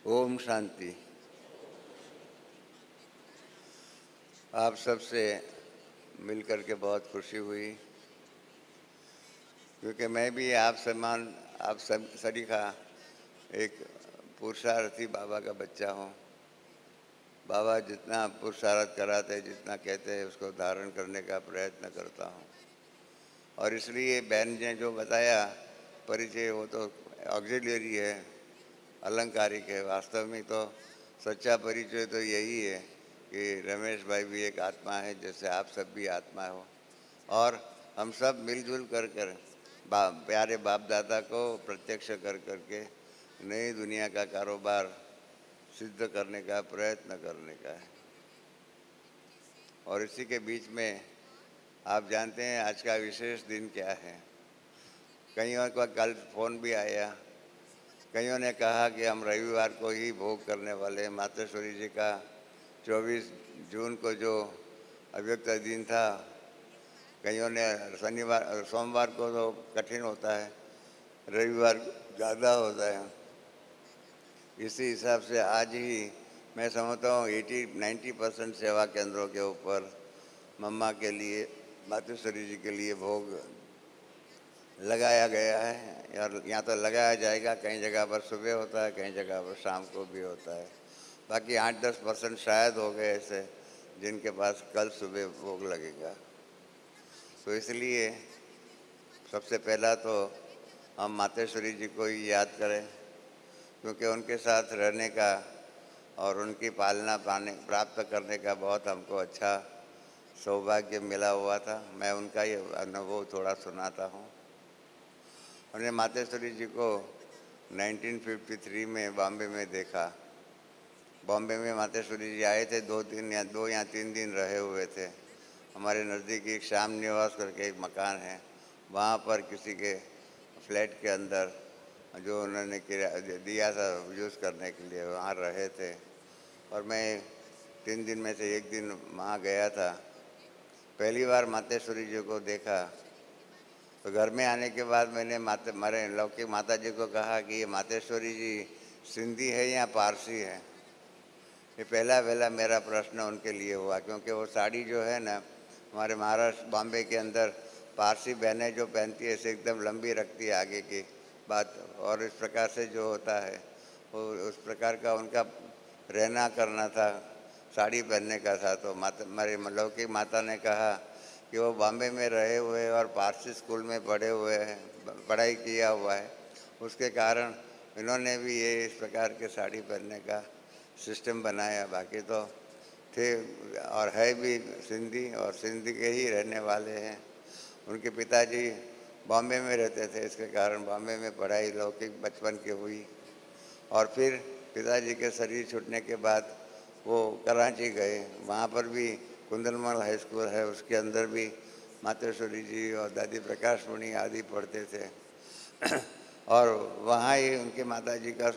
ओम शांति। आप सबसे मिलकर के बहुत खुशी हुई, क्योंकि मैं भी आप सब सरीखा एक पुरुषार्थी बाबा का बच्चा हूँ। बाबा जितना पुरुषार्थ कराते, जितना कहते हैं, उसको धारण करने का प्रयत्न करता हूँ। और इसलिए बहन ने जो बताया परिचय, वो तो ऑक्सिलरी है, अलंकारिक है। वास्तव में तो सच्चा परिचय तो यही है कि रमेश भाई भी एक आत्मा है, जैसे आप सब भी आत्मा हो। और हम सब मिलजुल कर प्यारे बाप दादा को प्रत्यक्ष करके नई दुनिया का कारोबार सिद्ध करने का प्रयत्न करने का है। और इसी के बीच में आप जानते हैं आज का विशेष दिन क्या है। कईयों का कल फोन भी आया, कईयों ने कहा कि हम रविवार को ही भोग करने वाले हैं। मातेश्वरी जी का 24 जून को जो अव्यक्त दिन था, कईयों ने सोमवार को तो कठिन होता है, रविवार ज़्यादा होता है। इसी हिसाब से आज ही मैं समझता हूँ 80-90% सेवा केंद्रों के ऊपर मम्मा के लिए, मातेश्वरी जी के लिए भोग लगाया गया है। और यहाँ तो लगाया जाएगा, कई जगह पर सुबह होता है, कई जगह पर शाम को भी होता है। बाकी 8-10% शायद हो गए ऐसे जिनके पास कल सुबह भोग लगेगा। तो इसलिए सबसे पहला तो हम मातेश्वरी जी को ही याद करें, क्योंकि उनके साथ रहने का और उनकी पालना प्राप्त करने का बहुत हमको अच्छा सौभाग्य मिला हुआ था। मैं उनका ही अनुभव थोड़ा सुनाता हूँ। हमने मातेश्वरी जी को 1953 में बॉम्बे में देखा। बॉम्बे में मातेश्वरी जी आए थे, 2 या 3 दिन रहे हुए थे। हमारे नज़दीक एक श्याम निवास करके एक मकान है, वहाँ पर किसी के फ्लैट के अंदर जो उन्होंने दिया था यूज़ करने के लिए, वहाँ रहे थे। और मैं 3 दिन में से 1 दिन वहाँ गया था। पहली बार मातेश्वरी जी को देखा तो घर में आने के बाद मैंने हमारे लौकिक माता जी को कहा कि ये मातेश्वरी जी सिंधी है या पारसी है। ये पहला मेरा प्रश्न उनके लिए हुआ, क्योंकि वो साड़ी जो है ना, हमारे महाराष्ट्र बॉम्बे के अंदर पारसी बहनें जो पहनती है ऐसे एकदम लंबी रखती है आगे की बात, और इस प्रकार से जो होता है वो उस प्रकार का उनका रहना करना था, साड़ी पहनने का था। तो हमारे लौकिक माता ने कहा कि वो बॉम्बे में रहे हुए और पारसी स्कूल में पढ़े हुए हैं, पढ़ाई किया हुआ है, उसके कारण इन्होंने भी ये इस प्रकार के साड़ी पहनने का सिस्टम बनाया। बाकी तो थे और है भी सिंधी, और सिंधी के ही रहने वाले हैं। उनके पिताजी बॉम्बे में रहते थे, इसके कारण बॉम्बे में पढ़ाई लौकिक बचपन की हुई। और फिर पिताजी के शरीर छूटने के बाद वो कराची गए, वहाँ पर भी कुंदलमल हाई स्कूल है, उसके अंदर भी मातेश्वरी जी और दादी प्रकाश मणि आदि पढ़ते थे। और वहाँ ही उनके माताजी का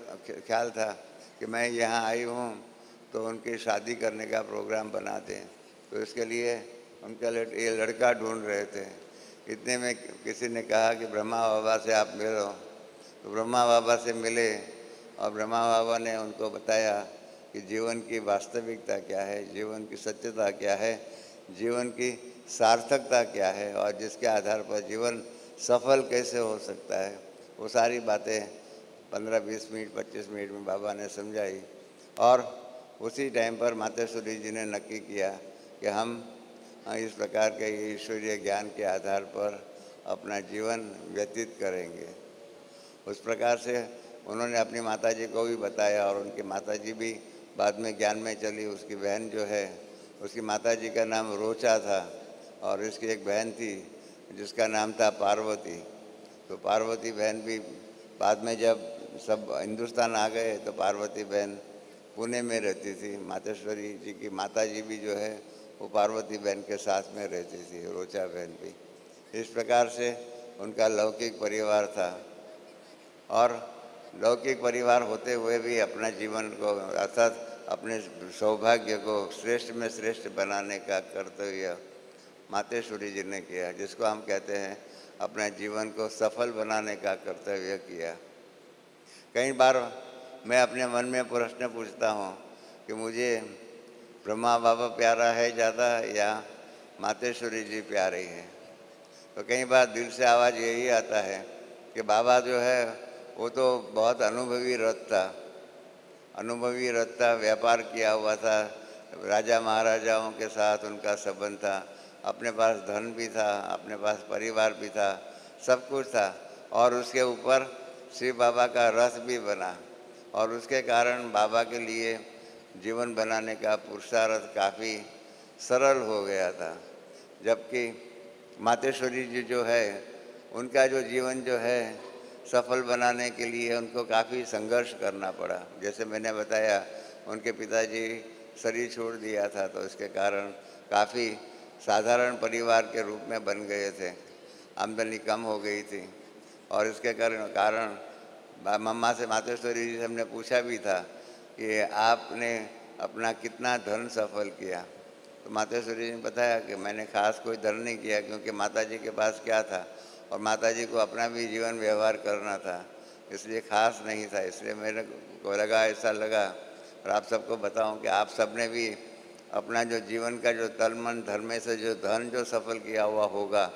ख्याल था कि मैं यहाँ आई हूँ तो उनकी शादी करने का प्रोग्राम बना दें। तो इसके लिए उनका ये लड़का ढूंढ रहे थे। इतने में किसी ने कहा कि ब्रह्मा बाबा से आप मिलो। तो ब्रह्मा बाबा से मिले और ब्रह्मा बाबा ने उनको बताया कि जीवन की वास्तविकता क्या है, जीवन की सत्यता क्या है, जीवन की सार्थकता क्या है, और जिसके आधार पर जीवन सफल कैसे हो सकता है। वो सारी बातें 15-20 मिनट 25 मिनट में बाबा ने समझाई। और उसी टाइम पर मातेश्वरी जी ने नक्की किया कि हम इस प्रकार के ईश्वरीय ज्ञान के आधार पर अपना जीवन व्यतीत करेंगे। उस प्रकार से उन्होंने अपनी माताजी को भी बताया, और उनकी माताजी भी बाद में ज्ञान में चली। उसकी बहन जो है, उसकी माताजी का नाम रोचा था, और इसकी एक बहन थी जिसका नाम था पार्वती। तो पार्वती बहन भी बाद में जब सब हिंदुस्तान आ गए तो पार्वती बहन पुणे में रहती थी। मातेश्वरी जी की माताजी भी जो है वो पार्वती बहन के साथ में रहती थी, रोचा बहन भी। इस प्रकार से उनका लौकिक परिवार था, और लौकिक परिवार होते हुए भी अपना जीवन को, अर्थात अपने सौभाग्य को श्रेष्ठ में श्रेष्ठ बनाने का कर्तव्य मातेश्वरी जी ने किया, जिसको हम कहते हैं अपने जीवन को सफल बनाने का कर्तव्य किया। कई बार मैं अपने मन में प्रश्न पूछता हूँ कि मुझे ब्रह्मा बाबा प्यारा है ज़्यादा या मातेश्वरी जी प्यारी है। तो कई बार दिल से आवाज़ यही आता है कि बाबा जो है वो तो बहुत अनुभवी रथ था, व्यापार किया हुआ था, राजा महाराजाओं के साथ उनका संबंध था, अपने पास धन भी था, अपने पास परिवार भी था, सब कुछ था। और उसके ऊपर शिव बाबा का रथ भी बना और उसके कारण बाबा के लिए जीवन बनाने का पुरुषार्थ काफ़ी सरल हो गया था। जबकि मातेश्वरी जी जो है उनका जो जीवन जो है सफल बनाने के लिए उनको काफ़ी संघर्ष करना पड़ा। जैसे मैंने बताया उनके पिताजी शरीर छोड़ दिया था तो इसके कारण काफ़ी साधारण परिवार के रूप में बन गए थे, आमदनी कम हो गई थी। और इसके कारण मम्मा से मातेश्वरी जी से हमने पूछा भी था कि आपने अपना कितना धन सफल किया। तो मातेश्वरी जी ने बताया कि मैंने खास कोई धन नहीं किया क्योंकि माताजी के पास क्या था और माताजी को अपना भी जीवन व्यवहार करना था, इसलिए खास नहीं था। इसलिए मेरे को लगा, ऐसा लगा और आप सबको बताऊं कि आप सबने भी अपना जो जीवन का जो तन मन धन में से जो धन जो सफल किया हुआ होगा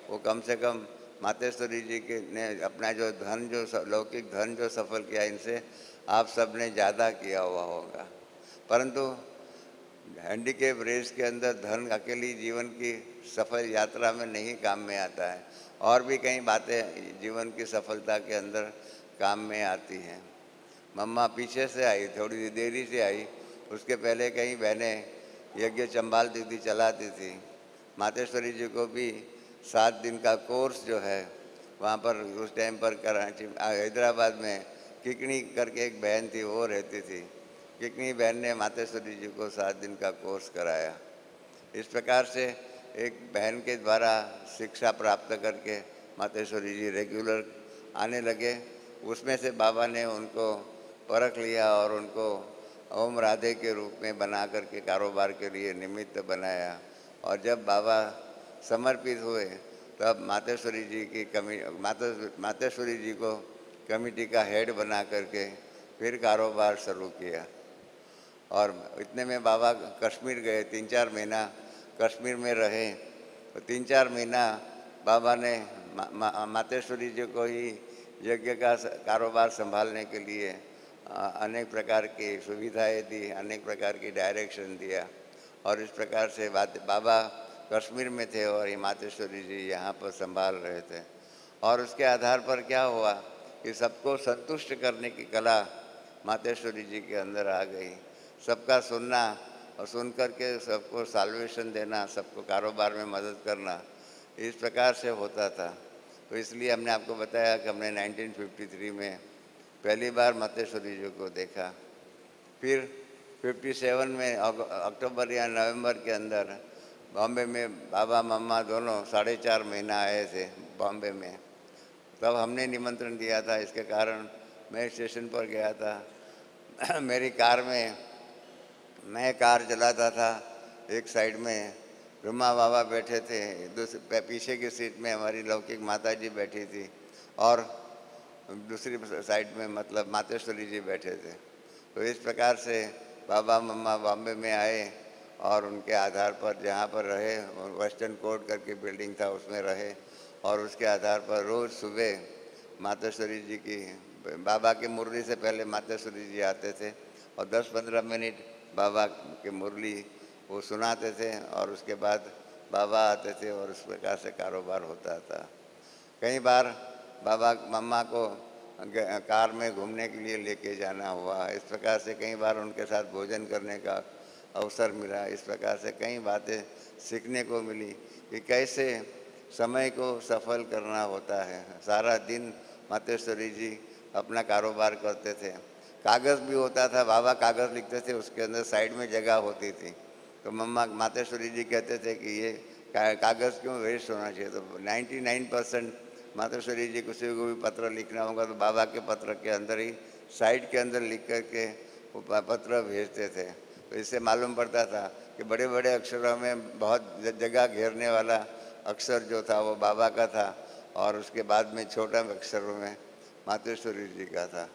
वो कम से कम मातेश्वरी जी के ने अपना जो धन जो लौकिक धन जो सफल किया इनसे आप सब ने ज़्यादा किया हुआ होगा। परंतु हैंडीकेप रेस के अंदर धन अकेली जीवन की सफल यात्रा में नहीं काम में आता है, और भी कई बातें जीवन की सफलता के अंदर काम में आती हैं। मम्मा पीछे से आई, थोड़ी देरी से आई, उसके पहले कई बहनें यज्ञ चंबाल दीदी चलाती थी। मातेश्वरी जी को भी 7 दिन का कोर्स जो है वहाँ पर उस टाइम पर कराची हैदराबाद में किकनी करके एक बहन थी वो रहती थी। किकनी बहन ने मातेश्वरी जी को 7 दिन का कोर्स कराया। इस प्रकार से एक बहन के द्वारा शिक्षा प्राप्त करके मातेश्वरी जी रेगुलर आने लगे। उसमें से बाबा ने उनको परख लिया और उनको ओम राधे के रूप में बना करके कारोबार के लिए निमित्त बनाया। और जब बाबा समर्पित हुए तब मातेश्वरी जी की मातेश्वरी जी को कमेटी का हेड बना करके फिर कारोबार शुरू किया। और इतने में बाबा कश्मीर गए, 3-4 महीना कश्मीर में रहे। तो 3-4 महीना बाबा ने मातेश्वरी जी को ही यज्ञ का कारोबार संभालने के लिए अनेक प्रकार की सुविधाएं दी, अनेक प्रकार की डायरेक्शन दिया। और इस प्रकार से बाबा कश्मीर में थे और मातेश्वरी जी यहाँ पर संभाल रहे थे। और उसके आधार पर क्या हुआ कि सबको संतुष्ट करने की कला मातेश्वरी जी के अंदर आ गई। सबका सुनना और सुन कर के सबको साल्वेशन देना, सबको कारोबार में मदद करना, इस प्रकार से होता था। तो इसलिए हमने आपको बताया कि हमने 1953 में पहली बार मातेश्वरी जी को देखा। फिर 57 में अक्टूबर या नवंबर के अंदर बॉम्बे में बाबा मम्मा दोनों 4.5 महीना आए थे बॉम्बे में। तब हमने निमंत्रण दिया था, इसके कारण मैं स्टेशन पर गया था। मेरी कार में मैं कार चलाता था, एक साइड में ब्रह्मा बाबा बैठे थे, दूसरे पीछे की सीट में हमारी लौकिक माता जी बैठी थी और दूसरी साइड में मतलब मातेश्वरी जी बैठे थे। तो इस प्रकार से बाबा मम्मा बॉम्बे में आए और उनके आधार पर जहाँ पर रहे, वेस्टर्न कोर्ट करके बिल्डिंग था उसमें रहे। और उसके आधार पर रोज़ सुबह मातेश्वरी जी की, बाबा की मुरली से पहले मातेश्वरी जी आते थे और 10-15 मिनट बाबा की मुरली वो सुनाते थे और उसके बाद बाबा आते थे और उस प्रकार से कारोबार होता था। कई बार बाबा मम्मा को कार में घूमने के लिए लेके जाना हुआ। इस प्रकार से कई बार उनके साथ भोजन करने का अवसर मिला। इस प्रकार से कई बातें सीखने को मिली कि कैसे समय को सफल करना होता है। सारा दिन मातेश्वरी जी अपना कारोबार करते थे। कागज़ भी होता था, बाबा कागज़ लिखते थे, उसके अंदर साइड में जगह होती थी। तो मम्मा मातेश्वरी जी कहते थे कि ये कागज़ क्यों वेस्ट होना चाहिए। तो 99% मातेश्वरी जी किसी को भी पत्र लिखना होगा तो बाबा के पत्र के अंदर ही साइड के अंदर लिख कर के वो पत्र भेजते थे। तो इससे मालूम पड़ता था कि बड़े बड़े अक्षरों में बहुत जगह घेरने वाला अक्षर जो था वो बाबा का था और उसके बाद में छोटा अक्षरों में मातेश्वरी जी का था।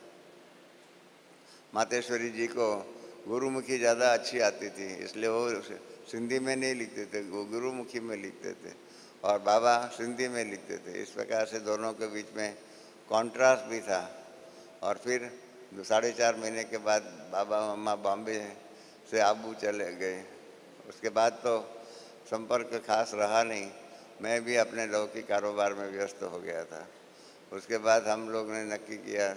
मातेश्वरी जी को गुरुमुखी ज़्यादा अच्छी आती थी, इसलिए वो सिंधी में नहीं लिखते थे, वो गुरुमुखी में लिखते थे और बाबा सिंधी में लिखते थे। इस प्रकार से दोनों के बीच में कॉन्ट्रास्ट भी था। और फिर 4.5 महीने के बाद बाबा मम्मा बॉम्बे से आबू चले गए। उसके बाद तो संपर्क खास रहा नहीं, मैं भी अपने लौकिक कारोबार में व्यस्त हो गया था। उसके बाद हम लोग ने नक्की किया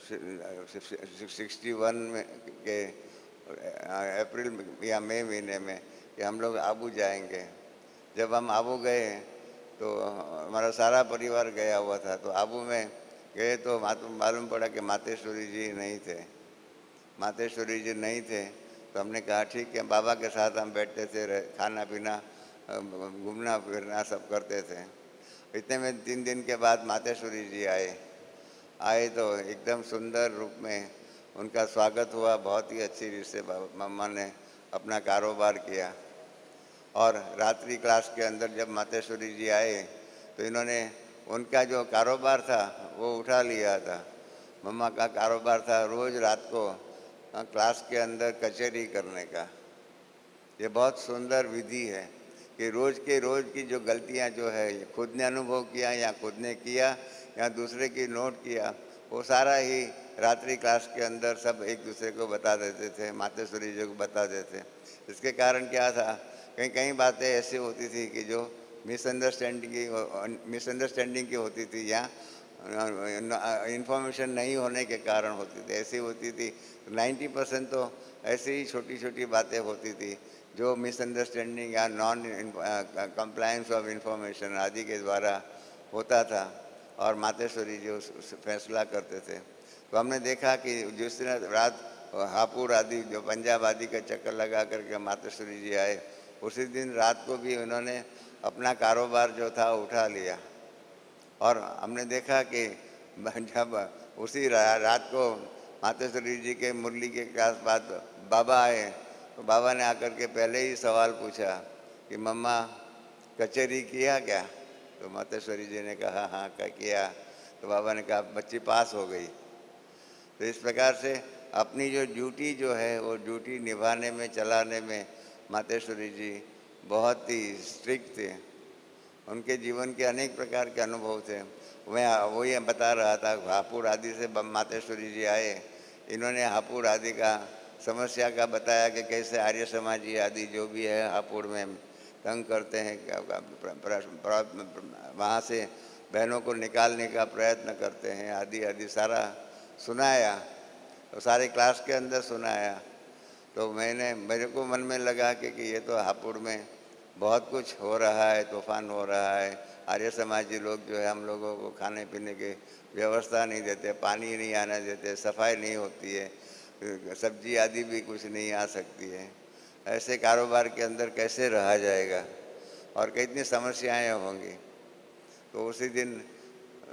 61 में के अप्रैल या मई महीने में कि हम लोग आबू जाएंगे। जब हम आबू गए तो हमारा सारा परिवार गया हुआ था, तो आबू में गए तो मालूम पड़ा कि मातेश्वरी जी नहीं थे। मातेश्वरी जी नहीं थे तो हमने कहा ठीक है, बाबा के साथ हम बैठते थे, खाना पीना घूमना फिरना सब करते थे। इतने में 3 दिन के बाद मातेश्वरी जी आए तो एकदम सुंदर रूप में उनका स्वागत हुआ। बहुत ही अच्छी रीत से मम्मा ने अपना कारोबार किया। और रात्रि क्लास के अंदर जब मातेश्वरी जी आए तो इन्होंने उनका जो कारोबार था वो उठा लिया था। मम्मा का कारोबार था रोज़ रात को क्लास के अंदर कचहरी करने का। ये बहुत सुंदर विधि है कि रोज़ के रोज़ की जो गलतियां जो है खुद ने अनुभव किया या खुद ने किया या दूसरे की नोट किया, वो सारा ही रात्रि क्लास के अंदर सब एक दूसरे को बता देते थे, मातेश्वरी जी को बता देते। इसके कारण क्या था, कहीं कहीं बातें ऐसी होती थी कि जो मिसअंडरस्टैंडिंग की होती थी या इन्फॉर्मेशन नहीं होने के कारण होती थी, ऐसी होती थी। 90% तो ऐसी ही छोटी छोटी बातें होती थी जो मिसअंडरस्टैंडिंग या नॉन कंप्लायंस ऑफ इंफॉर्मेशन आदि के द्वारा होता था और मातेश्वरी जी उस फैसला करते थे। तो हमने देखा कि जिस दिन रात हापुड़ आदि जो पंजाब आदि का चक्कर लगा करके मातेश्वरी जी आए, उसी दिन रात को भी उन्होंने अपना कारोबार जो था उठा लिया। और हमने देखा कि जब उसी रात को मातेश्वरी जी के मुरली के क्लास बाद बाबा आए तो बाबा ने आकर के पहले ही सवाल पूछा कि मम्मा कचहरी किया क्या? तो मातेश्वरी जी ने कहा हाँ क्या किया। तो बाबा ने कहा बच्ची पास हो गई। तो इस प्रकार से अपनी जो ड्यूटी जो है वो ड्यूटी निभाने में चलाने में मातेश्वरी जी बहुत ही स्ट्रिक्ट थे। उनके जीवन के अनेक प्रकार के अनुभव थे। मैं वही बता रहा था, हापुड़ आदि से मातेश्वरी जी आए, इन्होंने हापुड़ आदि का समस्या का बताया कि कैसे आर्य समाजी आदि जो भी है हापुड़ में तंग करते हैं, वहाँ से बहनों को निकालने का प्रयत्न करते हैं आदि आदि सारा सुनाया। तो सारे क्लास के अंदर सुनाया। तो मेरे को मन में लगा कि ये तो हापुड़ में बहुत कुछ हो रहा है, तूफान हो रहा है। आर्य समाजी लोग जो है हम लोगों को खाने पीने की व्यवस्था नहीं देते, पानी नहीं आने देते, सफाई नहीं होती है, सब्जी आदि भी कुछ नहीं आ सकती है। ऐसे कारोबार के अंदर कैसे रहा जाएगा और कितनी समस्याएं होंगी। तो उसी दिन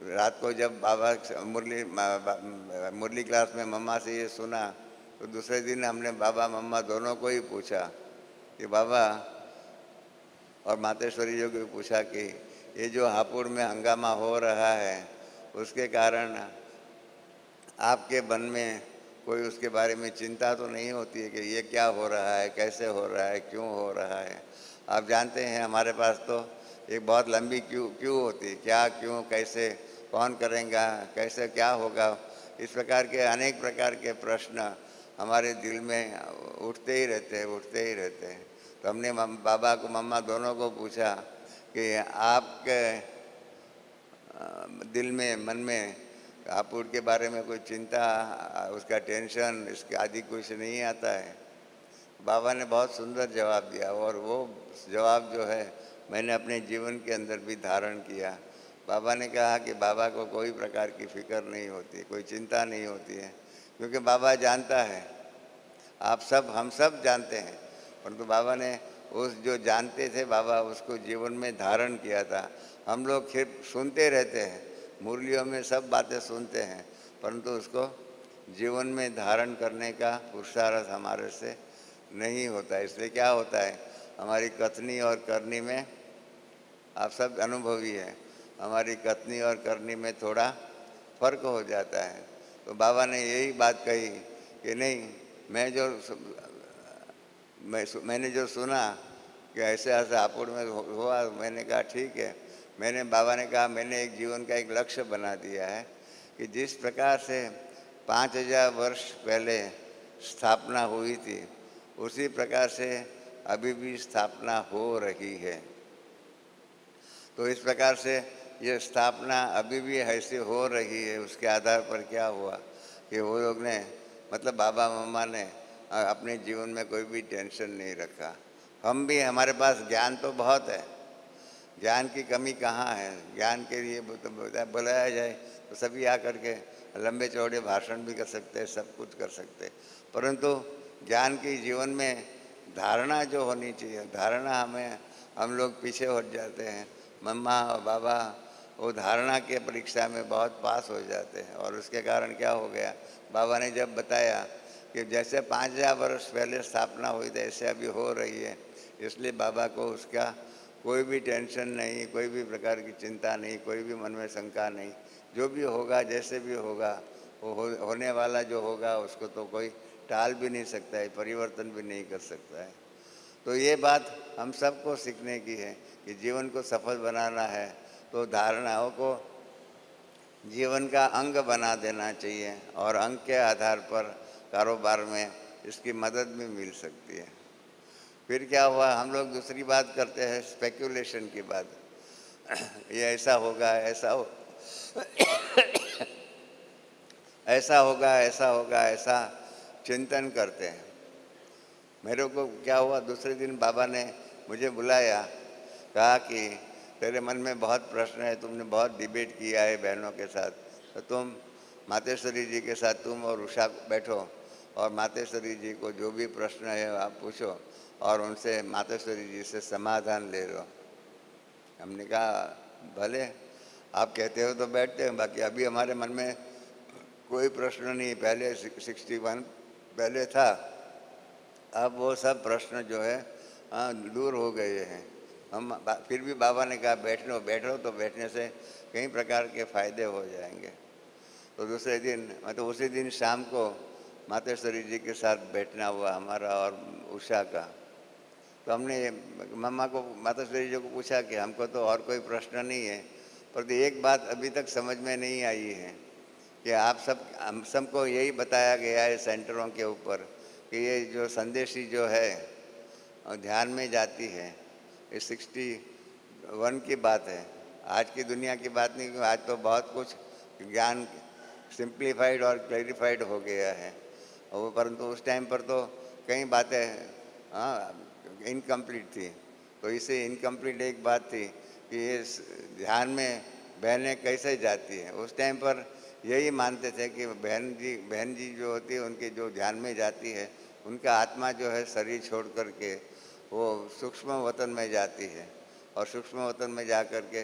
रात को जब बाबा मुरली क्लास में मम्मा से ये सुना तो दूसरे दिन हमने बाबा मम्मा दोनों को ही पूछा कि बाबा, और मातेश्वरी जी को पूछा कि ये जो हापुड़ में हंगामा हो रहा है उसके कारण आपके मन में कोई उसके बारे में चिंता तो नहीं होती है कि ये क्या हो रहा है, कैसे हो रहा है, क्यों हो रहा है? आप जानते हैं हमारे पास तो एक बहुत लंबी क्यों होती है, क्या क्यों कैसे कौन करेगा कैसे क्या होगा, इस प्रकार के अनेक प्रकार के प्रश्न हमारे दिल में उठते ही रहते हैं। तो हमने बाबा को मम्मा दोनों को पूछा कि आपके दिल में मन में हापुड़ के बारे में कोई चिंता, उसका टेंशन इसके आदि कुछ नहीं आता है? बाबा ने बहुत सुंदर जवाब दिया और वो जवाब जो है मैंने अपने जीवन के अंदर भी धारण किया। बाबा ने कहा कि बाबा को कोई प्रकार की फिक्र नहीं होती, कोई चिंता नहीं होती है, क्योंकि बाबा जानता है, आप सब हम सब जानते हैं, परंतु बाबा ने उस जो जानते थे बाबा उसको जीवन में धारण किया था। हम लोग सिर्फ सुनते रहते हैं, मुरलियों में सब बातें सुनते हैं, परंतु उसको जीवन में धारण करने का पुरुषार्थ हमारे से नहीं होता है। इसलिए क्या होता है, हमारी कथनी और करनी में, आप सब अनुभवी हैं, हमारी कथनी और करनी में थोड़ा फर्क हो जाता है। तो बाबा ने यही बात कही कि नहीं, मैंने जो सुना कि ऐसे ऐसे हापुड़ में हुआ, मैंने कहा ठीक है। बाबा ने कहा मैंने एक जीवन का एक लक्ष्य बना दिया है कि जिस प्रकार से 5000 वर्ष पहले स्थापना हुई थी, उसी प्रकार से अभी भी स्थापना हो रही है। तो इस प्रकार से ये स्थापना अभी भी ऐसी हो रही है। उसके आधार पर क्या हुआ कि वो लोग ने, मतलब बाबा मम्मा ने अपने जीवन में कोई भी टेंशन नहीं रखा। हम भी, हमारे पास ज्ञान तो बहुत है, ज्ञान की कमी कहाँ है। ज्ञान के लिए बुलाया जाए तो सभी आकर के लंबे चौड़े भाषण भी कर सकते हैं, सब कुछ कर सकते हैं, परंतु ज्ञान की जीवन में धारणा जो होनी चाहिए, धारणा हम लोग पीछे हट जाते हैं। मम्मा और बाबा वो धारणा के परीक्षा में बहुत पास हो जाते हैं। और उसके कारण क्या हो गया, बाबा ने जब बताया कि जैसे 5000 वर्ष पहले स्थापना हुई थी ऐसे अभी हो रही है, इसलिए बाबा को उसका कोई भी टेंशन नहीं, कोई भी प्रकार की चिंता नहीं, कोई भी मन में शंका नहीं। जो भी होगा, जैसे भी होगा, वो होने वाला जो होगा उसको तो कोई टाल भी नहीं सकता है, परिवर्तन भी नहीं कर सकता है। तो ये बात हम सबको सीखने की है कि जीवन को सफल बनाना है तो धारणाओं को जीवन का अंग बना देना चाहिए, और अंग के आधार पर कारोबार में इसकी मदद भी मिल सकती है। फिर क्या हुआ, हम लोग दूसरी बात करते हैं, स्पेक्युलेशन की बात। ये ऐसा होगा, ऐसा होगा, ऐसा होगा, ऐसा चिंतन करते हैं। मेरे को क्या हुआ, दूसरे दिन बाबा ने मुझे बुलाया, कहा कि तेरे मन में बहुत प्रश्न है, तुमने बहुत डिबेट किया है बहनों के साथ, तो तुम मातेश्वरी जी के साथ तुम और उषा बैठो और मातेश्वरी जी को जो भी प्रश्न है आप पूछो और उनसे मातेश्वरी जी से समाधान ले लो। हमने कहा भले आप कहते हो तो बैठते हैं, बाकी अभी हमारे मन में कोई प्रश्न नहीं। पहले 61 पहले था, अब वो सब प्रश्न जो है दूर हो गए हैं। फिर भी बाबा ने कहा बैठो तो बैठने से कई प्रकार के फायदे हो जाएंगे। तो दूसरे दिन, मतलब उसी दिन शाम को मातेश्वरी जी के साथ बैठना हुआ हमारा और उषा का। तो हमने मम्मा को, मातेश्वरी जी को पूछा कि हमको तो और कोई प्रश्न नहीं है, पर एक बात अभी तक समझ में नहीं आई है कि हम सबको यही बताया गया है सेंटरों के ऊपर कि ये जो संदेशी जो है ध्यान में जाती है, ये 61 की बात है, आज की दुनिया की बात नहीं। आज तो बहुत कुछ ज्ञान सिंप्लीफाइड और क्लैरिफाइड हो गया है, और वो परंतु उस टाइम पर तो कई बातें इनकम्प्लीट थी। तो इससे इनकम्प्लीट एक बात थी कि ये ध्यान में बहनें कैसे जाती हैं। उस टाइम पर यही मानते थे कि बहन जी जो होती है उनके जो ध्यान में जाती है, उनका आत्मा जो है शरीर छोड़ करके वो सूक्ष्म वतन में जाती है, और सूक्ष्म वतन में जा कर के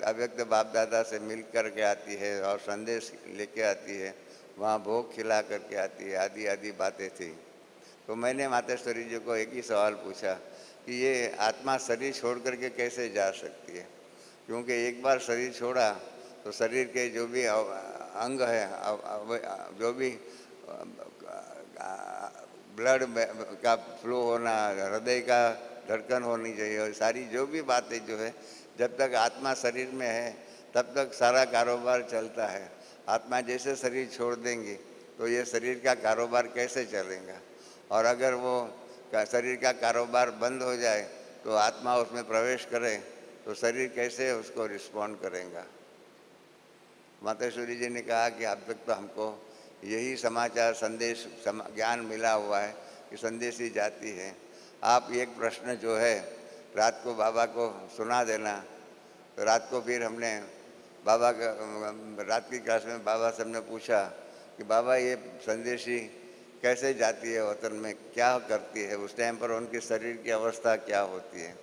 अव्यक्त बाप दादा से मिल कर के आती है और संदेश लेके आती है, वहाँ भोग खिला करके आती है, आदि आदि बातें थी। तो मैंने मातेश्वरी जी को एक ही सवाल पूछा कि ये आत्मा शरीर छोड़ करके कैसे जा सकती है, क्योंकि एक बार शरीर छोड़ा तो शरीर के जो भी अंग है, जो भी ब्लड का फ्लो होना, हृदय का धड़कन होनी चाहिए, और सारी जो भी बातें जो है, जब तक आत्मा शरीर में है तब तक सारा कारोबार चलता है। आत्मा जैसे शरीर छोड़ देंगी तो ये शरीर का कारोबार कैसे चलेगा, और अगर वो शरीर का कारोबार बंद हो जाए तो आत्मा उसमें प्रवेश करे तो शरीर कैसे उसको रिस्पॉन्ड करेगा। मातेश्वरी जी ने कहा कि अब तक तो हमको यही समाचार संदेश ज्ञान मिला हुआ है कि संदेश ही जाती है। आप एक प्रश्न जो है रात को बाबा को सुना देना। तो रात को फिर हमने बाबा का, रात की क्लास में बाबा से हमने पूछा कि बाबा ये संदेशी कैसे जाती है वतन में, क्या करती है, उस टाइम पर उनके शरीर की अवस्था क्या होती है।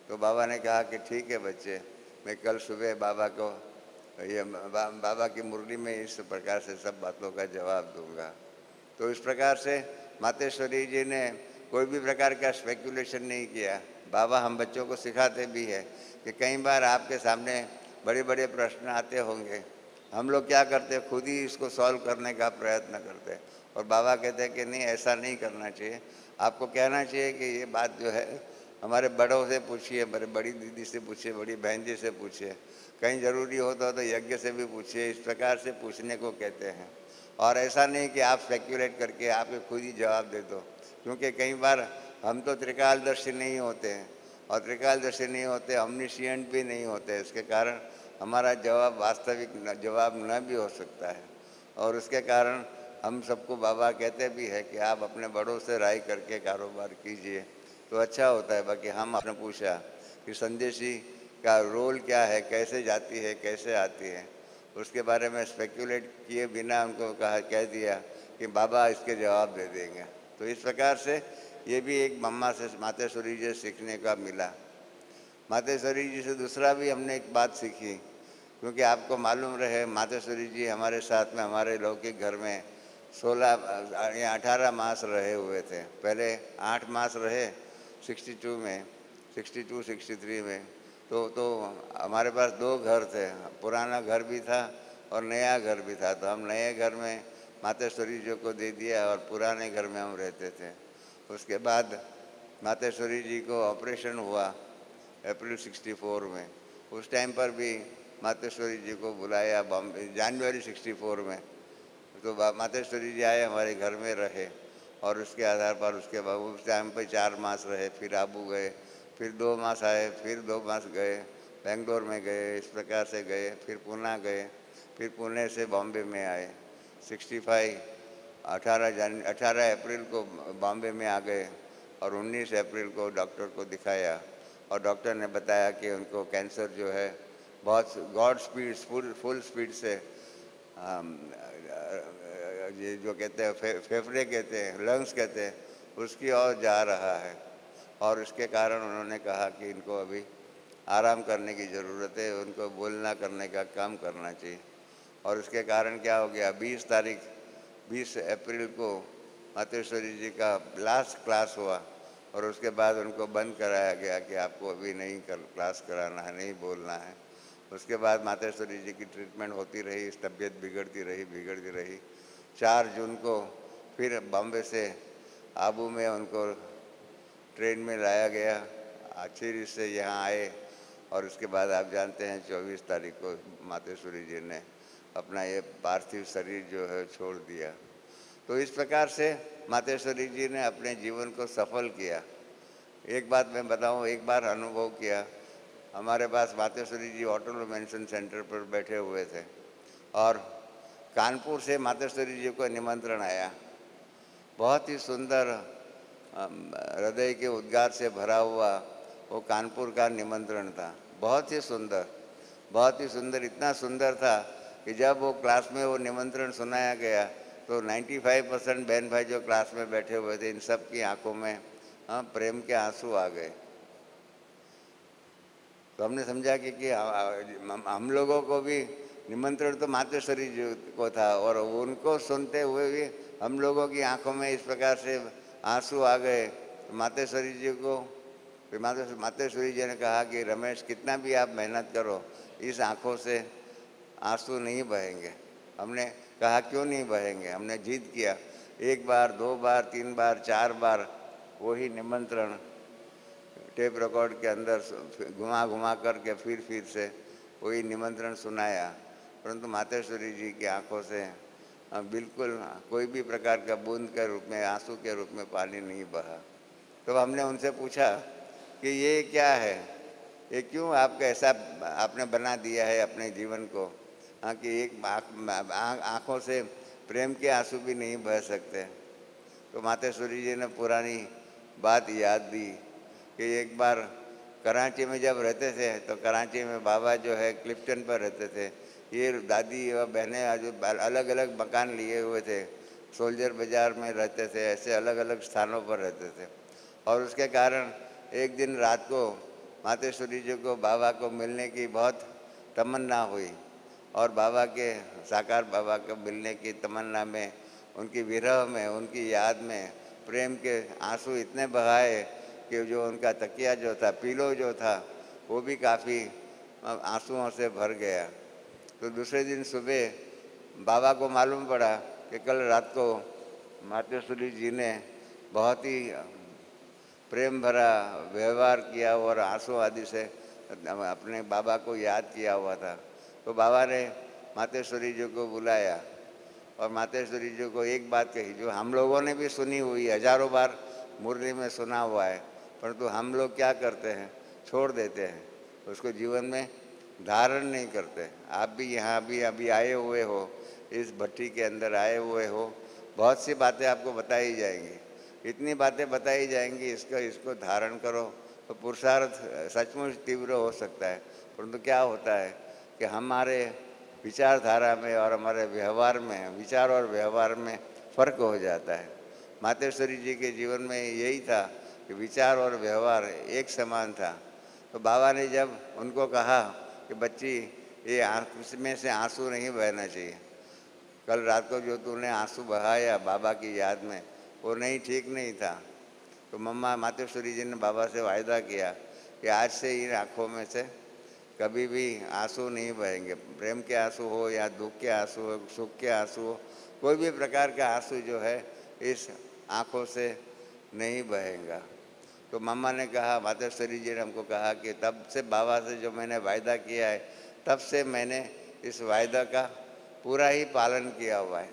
तो बाबा ने कहा कि ठीक है बच्चे, मैं कल सुबह बाबा को बाबा की मुरली में इस प्रकार से सब बातों का जवाब दूंगा। तो इस प्रकार से मातेश्वरी जी ने कोई भी प्रकार का स्पेकुलेशन नहीं किया। बाबा हम बच्चों को सिखाते भी है कि कई बार आपके सामने बड़े बड़े प्रश्न आते होंगे, हम लोग क्या करते हैं, खुद ही इसको सॉल्व करने का प्रयत्न करते हैं। और बाबा कहते हैं कि नहीं, ऐसा नहीं करना चाहिए, आपको कहना चाहिए कि ये बात जो है हमारे बड़ों से पूछिए, मेरे बड़ी दीदी से पूछिए, बड़ी बहन जी से पूछिए, कहीं ज़रूरी होता हो तो यज्ञ से भी पूछिए। इस प्रकार से पूछने को कहते हैं। और ऐसा नहीं कि आप स्पेक्यूलेट करके आप खुद ही जवाब दे दो, क्योंकि कई बार हम तो त्रिकालदर्शी नहीं होते हैं, और त्रिकालदर्शी नहीं होते, omniscient भी नहीं होते, इसके कारण हमारा जवाब वास्तविक जवाब न भी हो सकता है। और उसके कारण हम सबको बाबा कहते भी है कि आप अपने बड़ों से राय करके कारोबार कीजिए तो अच्छा होता है। बाकी हम आपने पूछा कि संदेशी का रोल क्या है, कैसे जाती है, कैसे आती है, उसके बारे में स्पेक्यूलेट किए बिना उनको कह दिया कि बाबा इसके जवाब दे देंगे। तो इस प्रकार से ये भी एक मम्मा से, मातेश्वरी जी से सीखने का मिला। मातेश्वरी जी से दूसरा भी हमने एक बात सीखी, क्योंकि आपको मालूम रहे मातेश्वरी जी हमारे साथ में हमारे लौकिक घर में 16 या 18 मास रहे हुए थे। पहले 8 मास रहे 62 में, 62 63 में। तो हमारे पास 2 घर थे, पुराना घर भी था और नया घर भी था। तो हम नए घर में मातेश्वरी जी को दे दिया और पुराने घर में हम रहते थे। उसके बाद मातेश्वरी जी को ऑपरेशन हुआ अप्रैल 64 में। उस टाइम पर भी मातेश्वरी जी को बुलाया बॉम्बे, जनवरी 64 में। तो मातेश्वरी जी आए, हमारे घर में रहे, और उसके आधार पर उसके बाद उस टाइम पर 4 मास रहे, फिर आबू गए, फिर 2 मास आए, फिर 2 मास गए, बेंगलोर में गए, इस प्रकार से गए, फिर पूना गए, फिर पुणे से बॉम्बे में आए। 65 18 अप्रैल को बॉम्बे में आ गए और 19 अप्रैल को डॉक्टर को दिखाया, और डॉक्टर ने बताया कि उनको कैंसर जो है बहुत गॉड स्पीड फुल स्पीड से ये जो कहते हैं फेफड़े कहते हैं, लंग्स कहते हैं, उसकी ओर जा रहा है। और उसके कारण उन्होंने कहा कि इनको अभी आराम करने की ज़रूरत है, उनको बोलना करने का काम करना चाहिए। और उसके कारण क्या हो गया, 20 अप्रैल को मातेश्वरी जी का लास्ट क्लास हुआ, और उसके बाद उनको बंद कराया गया कि आपको अभी नहीं क्लास कराना है, नहीं बोलना है। उसके बाद मातेश्वरी जी की ट्रीटमेंट होती रही, तबीयत बिगड़ती रही। 4 जून को फिर बॉम्बे से आबू में उनको ट्रेन में लाया गया, आखिर से यहाँ आए, और उसके बाद आप जानते हैं 24 तारीख को मातेश्वरी जी ने अपना ये पार्थिव शरीर जो है छोड़ दिया। तो इस प्रकार से मातेश्वरी जी ने अपने जीवन को सफल किया। एक बात मैं बताऊं, एक बार अनुभव किया, हमारे पास मातेश्वरी जी होटल मेंशन सेंटर पर बैठे हुए थे, और कानपुर से मातेश्वरी जी को निमंत्रण आया। बहुत ही सुंदर हृदय के उद्गार से भरा हुआ वो कानपुर का निमंत्रण था। बहुत ही सुंदर, बहुत ही सुंदर, इतना सुंदर था कि जब वो क्लास में वो निमंत्रण सुनाया गया तो 95% बहन भाई जो क्लास में बैठे हुए थे, इन सब की आंखों में प्रेम के आंसू आ गए। तो हमने समझा कि हम लोगों को भी निमंत्रण तो मातेश्वरी जी को था, और उनको सुनते हुए भी हम लोगों की आंखों में इस प्रकार से आंसू आ गए। तो मातेश्वरी जी को, फिर मातेश्वरी जी ने कहा कि रमेश, कितना भी आप मेहनत करो, इस आंखों से आंसू नहीं बहेंगे। हमने कहा क्यों नहीं बहेंगे? हमने जिद किया, 1 बार 2 बार 3 बार 4 बार वही निमंत्रण टेप रिकॉर्ड के अंदर घुमा घुमा करके फिर से वही निमंत्रण सुनाया, परंतु मातेश्वरी जी की आंखों से बिल्कुल कोई भी प्रकार का बूंद के रूप में, आंसू के रूप में पानी नहीं बहा। तो हमने उनसे पूछा कि ये क्या है, ये क्यों आपका ऐसा आपने बना दिया है अपने जीवन को, कि एक आँखों से प्रेम के आंसू भी नहीं बह सकते। तो मातेश्वरी जी ने पुरानी बात याद दी कि एक बार कराची में जब रहते थे तो कराची में बाबा जो है क्लिफ्टन पर रहते थे, ये दादी और बहनें जो अलग अलग मकान लिए हुए थे, सोल्जर बाज़ार में रहते थे, ऐसे अलग अलग स्थानों पर रहते थे। और उसके कारण एक दिन रात को मातेश्वरी जी को बाबा को मिलने की बहुत तमन्ना हुई, और बाबा के साकार बाबा को मिलने की तमन्ना में, उनकी विरह में, उनकी याद में प्रेम के आंसू इतने बहाए कि जो उनका तकिया जो था, पिलो जो था, वो भी काफ़ी आंसुओं से भर गया। तो दूसरे दिन सुबह बाबा को मालूम पड़ा कि कल रात को मातेश्वरी जी ने बहुत ही प्रेम भरा व्यवहार किया और आंसू आदि से अपने बाबा को याद किया हुआ था। तो बाबा ने मातेश्वरी जी को बुलाया और मातेश्वरी जी को एक बात कही जो हम लोगों ने भी सुनी हुई, हजारों बार मुरली में सुना हुआ है, परंतु हम लोग क्या करते हैं, छोड़ देते हैं, उसको जीवन में धारण नहीं करते। आप भी यहाँ अभी आए हुए हो, इस भट्टी के अंदर आए हुए हो, बहुत सी बातें आपको बताई जाएंगी, इतनी बातें बताई जाएंगी, इसको धारण करो तो पुरुषार्थ सचमुच तीव्र हो सकता है। परंतु क्या होता है कि हमारे विचारधारा में और हमारे व्यवहार में, विचार और व्यवहार में फर्क हो जाता है। मातेश्वरी जी के जीवन में यही था कि विचार और व्यवहार एक समान था। तो बाबा ने जब उनको कहा कि बच्ची, ये आँख में से आंसू नहीं बहना चाहिए, कल रात को जो तूने आंसू बहाया बाबा की याद में, वो नहीं, ठीक नहीं था। तो मम्मा मातेश्वरी जी ने बाबा से वायदा किया कि आज से इन आँखों में से कभी भी आंसू नहीं बहेंगे। प्रेम के आंसू हो या दुख के आंसू हो, सुख के आंसू हो, कोई भी प्रकार का आंसू जो है इस आँखों से नहीं बहेगा। तो मम्मा ने कहा, मातेश्वरी जी ने हमको कहा कि तब से बाबा से जो मैंने वायदा किया है, तब से मैंने इस वायदा का पूरा ही पालन किया हुआ है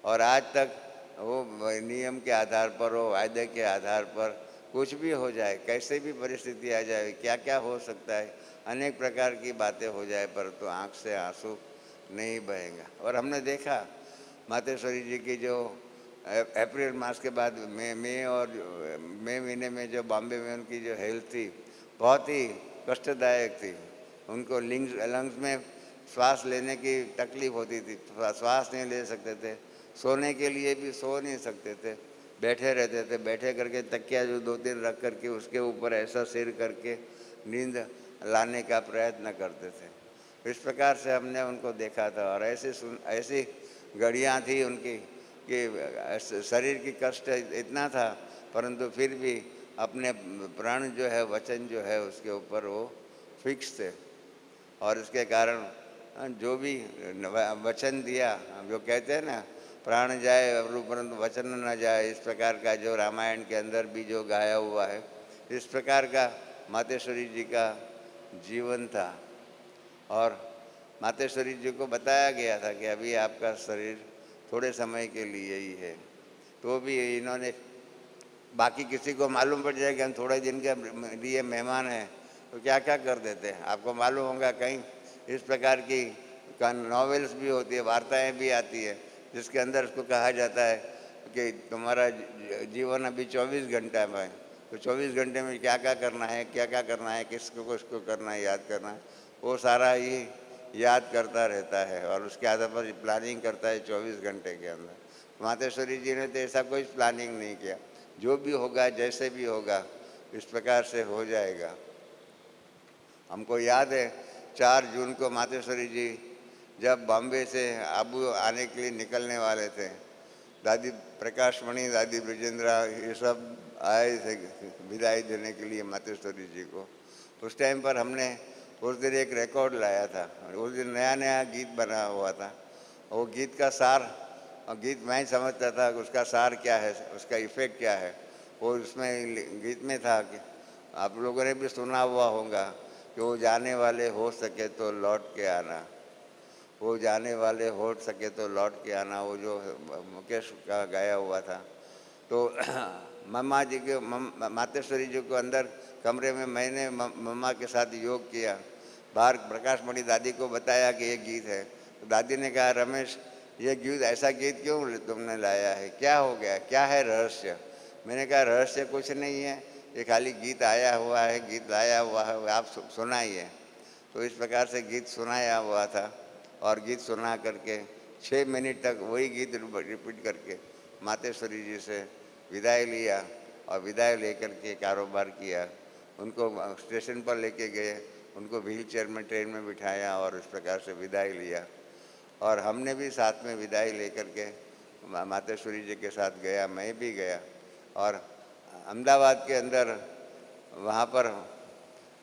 और आज तक वो नियम के आधार पर हो, वायदे के आधार पर कुछ भी हो जाए, कैसे भी परिस्थिति आ जाए, क्या क्या हो सकता है, अनेक प्रकार की बातें हो जाए, परंतु आँख से आंसू नहीं बहेगा। और हमने देखा मातेश्वरी जी की जो अप्रैल मास के बाद मई महीने में जो बॉम्बे में उनकी जो हेल्थ थी, बहुत ही कष्टदायक थी। उनको लंग्स में श्वास लेने की तकलीफ होती थी, श्वास नहीं ले सकते थे, सोने के लिए भी सो नहीं सकते थे, बैठे रहते थे, बैठे करके तकिया जो 2-3 रख करके उसके ऊपर ऐसा सिर करके नींद लाने का प्रयत्न करते थे। इस प्रकार से हमने उनको देखा था और ऐसी घड़ियाँ थी उनकी कि शरीर की कष्ट इतना था, परंतु फिर भी अपने प्राण जो है, वचन जो है, उसके ऊपर वो फिक्स थे और इसके कारण जो भी वचन दिया, जो कहते हैं ना, प्राण जाए परंतु वचन न जाए, इस प्रकार का जो रामायण के अंदर भी जो गाया हुआ है, इस प्रकार का मातेश्वरी जी का जीवन था। और मातेश्वरी जी को बताया गया था कि अभी आपका शरीर थोड़े समय के लिए ही है, तो भी इन्होंने, बाकी किसी को मालूम पड़ जाए कि हम थोड़े दिन के लिए मेहमान हैं तो क्या क्या कर देते हैं। आपको मालूम होगा कहीं इस प्रकार की नॉवेल्स भी होती है, वार्ताएं भी आती है, जिसके अंदर उसको कहा जाता है कि तुम्हारा जीवन अभी 24 घंटा में है, तो 24 घंटे में क्या क्या करना है, क्या क्या करना है, किसको किसको करना है, याद करना है, वो सारा ही याद करता रहता है और उसके आधार पर प्लानिंग करता है 24 घंटे के अंदर। मातेश्वरी जी ने तो ऐसा कोई प्लानिंग नहीं किया, जो भी होगा, जैसे भी होगा, इस प्रकार से हो जाएगा। हमको याद है 4 जून को मातेश्वरी जी जब बॉम्बे से आबू आने के लिए निकलने वाले थे, दादी प्रकाशमणि, दादी ब्रजेंद्रा, ये सब आए थे विदाई देने के लिए मातेश्वरी जी को। उस टाइम पर हमने उस दिन एक रिकॉर्ड लाया था, उस दिन नया नया गीत बना हुआ था। वो गीत का सार, और गीत मैं समझता था कि उसका सार क्या है, उसका इफ़ेक्ट क्या है, वो उसमें गीत में था कि आप लोगों ने भी सुना हुआ होगा कि वो जाने वाले हो सके तो लौट के आना, वो जाने वाले हो सके तो लौट के आना, वो जो मुकेश का गाया हुआ था। तो मम्मा जी के मातेश्वरी जी को अंदर कमरे में मैंने मम्मा के साथ योग किया, बाहर प्रकाशमणि दादी को बताया कि ये गीत है। तो दादी ने कहा, रमेश ये गीत, ऐसा गीत क्यों तुमने लाया है, क्या हो गया, क्या है रहस्य? मैंने कहा रहस्य कुछ नहीं है, ये खाली गीत आया हुआ है, गीत लाया हुआ है, आप सुनाइए। तो इस प्रकार से गीत सुनाया हुआ था और गीत सुना करके 6 मिनट तक वही गीत रिपीट करके मातेश्वरी जी से विदाई लिया और विदाई लेकर के कारोबार किया। उनको स्टेशन पर लेके गए, उनको व्हील चेयर में ट्रेन में बिठाया और इस प्रकार से विदाई लिया। और हमने भी साथ में विदाई लेकर के मातेश्वरी जी के साथ गया, मैं भी गया। और अहमदाबाद के अंदर वहाँ पर,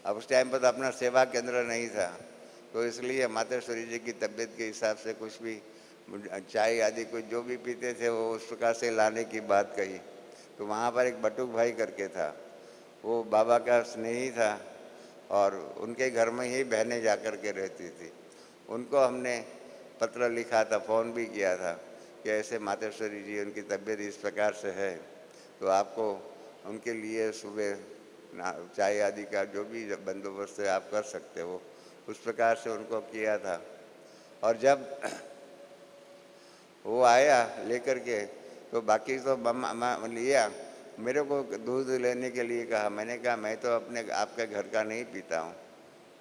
अब उस टाइम पर तो अपना सेवा केंद्र नहीं था, तो इसलिए मातेश्वरी जी की तबीयत के हिसाब से कुछ भी चाय आदि कुछ जो भी पीते थे वो उस प्रकार से लाने की बात कही। तो वहाँ पर एक बटुक भाई करके था, वो बाबा का स्नेही था और उनके घर में ही बहनें जा कर के रहती थी। उनको हमने पत्र लिखा था, फ़ोन भी किया था कि ऐसे मातेश्वरी जी उनकी तबीयत इस प्रकार से है, तो आपको उनके लिए सुबह चाय आदि का जो भी बंदोबस्त है आप कर सकते हो। उस प्रकार से उनको किया था। और जब वो आया लेकर के, तो बाकी तो मम्मा लिया, मेरे को दूध लेने के लिए कहा। मैंने कहा मैं तो अपने आपके घर का नहीं पीता हूँ।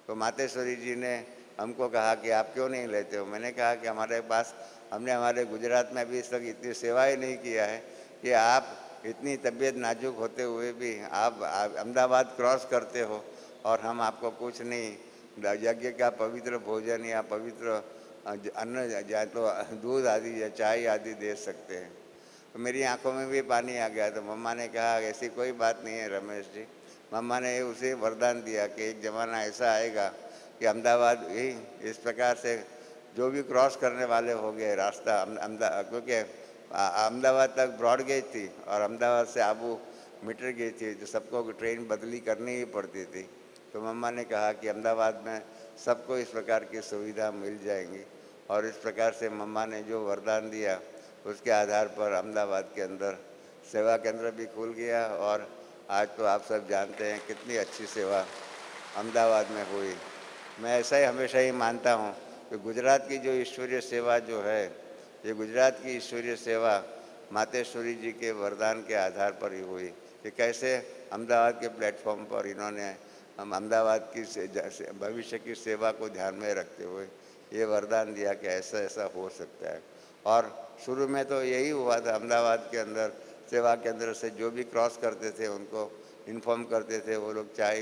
तो मातेश्वरी जी ने हमको कहा कि आप क्यों नहीं लेते हो। मैंने कहा कि हमारे पास, हमने हमारे गुजरात में अभी तक इतनी सेवाएं नहीं किया है कि आप इतनी तबीयत नाजुक होते हुए भी आप अहमदाबाद क्रॉस करते हो और हम आपको कुछ नहीं, यज्ञ का पवित्र भोजन या पवित्र अन्न या तो दूध आदि या चाय आदि दे सकते हैं। तो मेरी आंखों में भी पानी आ गया। तो मम्मा ने कहा ऐसी कोई बात नहीं है रमेश जी। मम्मा ने उसे वरदान दिया कि एक ज़माना ऐसा आएगा कि अहमदाबाद ही इस प्रकार से जो भी क्रॉस करने वाले हो गए रास्ता, क्योंकि अहमदाबाद तक ब्रॉड गेज थी और अहमदाबाद से आबू मीटर गेज थी, तो सबको ट्रेन बदली करनी ही पड़ती थी। तो मम्मा ने कहा कि अहमदाबाद में सबको इस प्रकार की सुविधा मिल जाएंगी। और इस प्रकार से मम्मा ने जो वरदान दिया उसके आधार पर अहमदाबाद के अंदर सेवा केंद्र भी खुल गया। और आज तो आप सब जानते हैं कितनी अच्छी सेवा अहमदाबाद में हुई। मैं ऐसा ही हमेशा ही मानता हूँ कि गुजरात की जो ईश्वरीय सेवा जो है, ये गुजरात की ईश्वरीय सेवा मातेश्वरी जी के वरदान के आधार पर ही हुई कि कैसे अहमदाबाद के प्लेटफॉर्म पर इन्होंने हम अहमदाबाद की भविष्य की सेवा को ध्यान में रखते हुए ये वरदान दिया कि ऐसा ऐसा हो सकता है। और शुरू में तो यही हुआ था, अहमदाबाद के अंदर सेवा केंद्र से जो भी क्रॉस करते थे उनको इन्फॉर्म करते थे, वो लोग चाय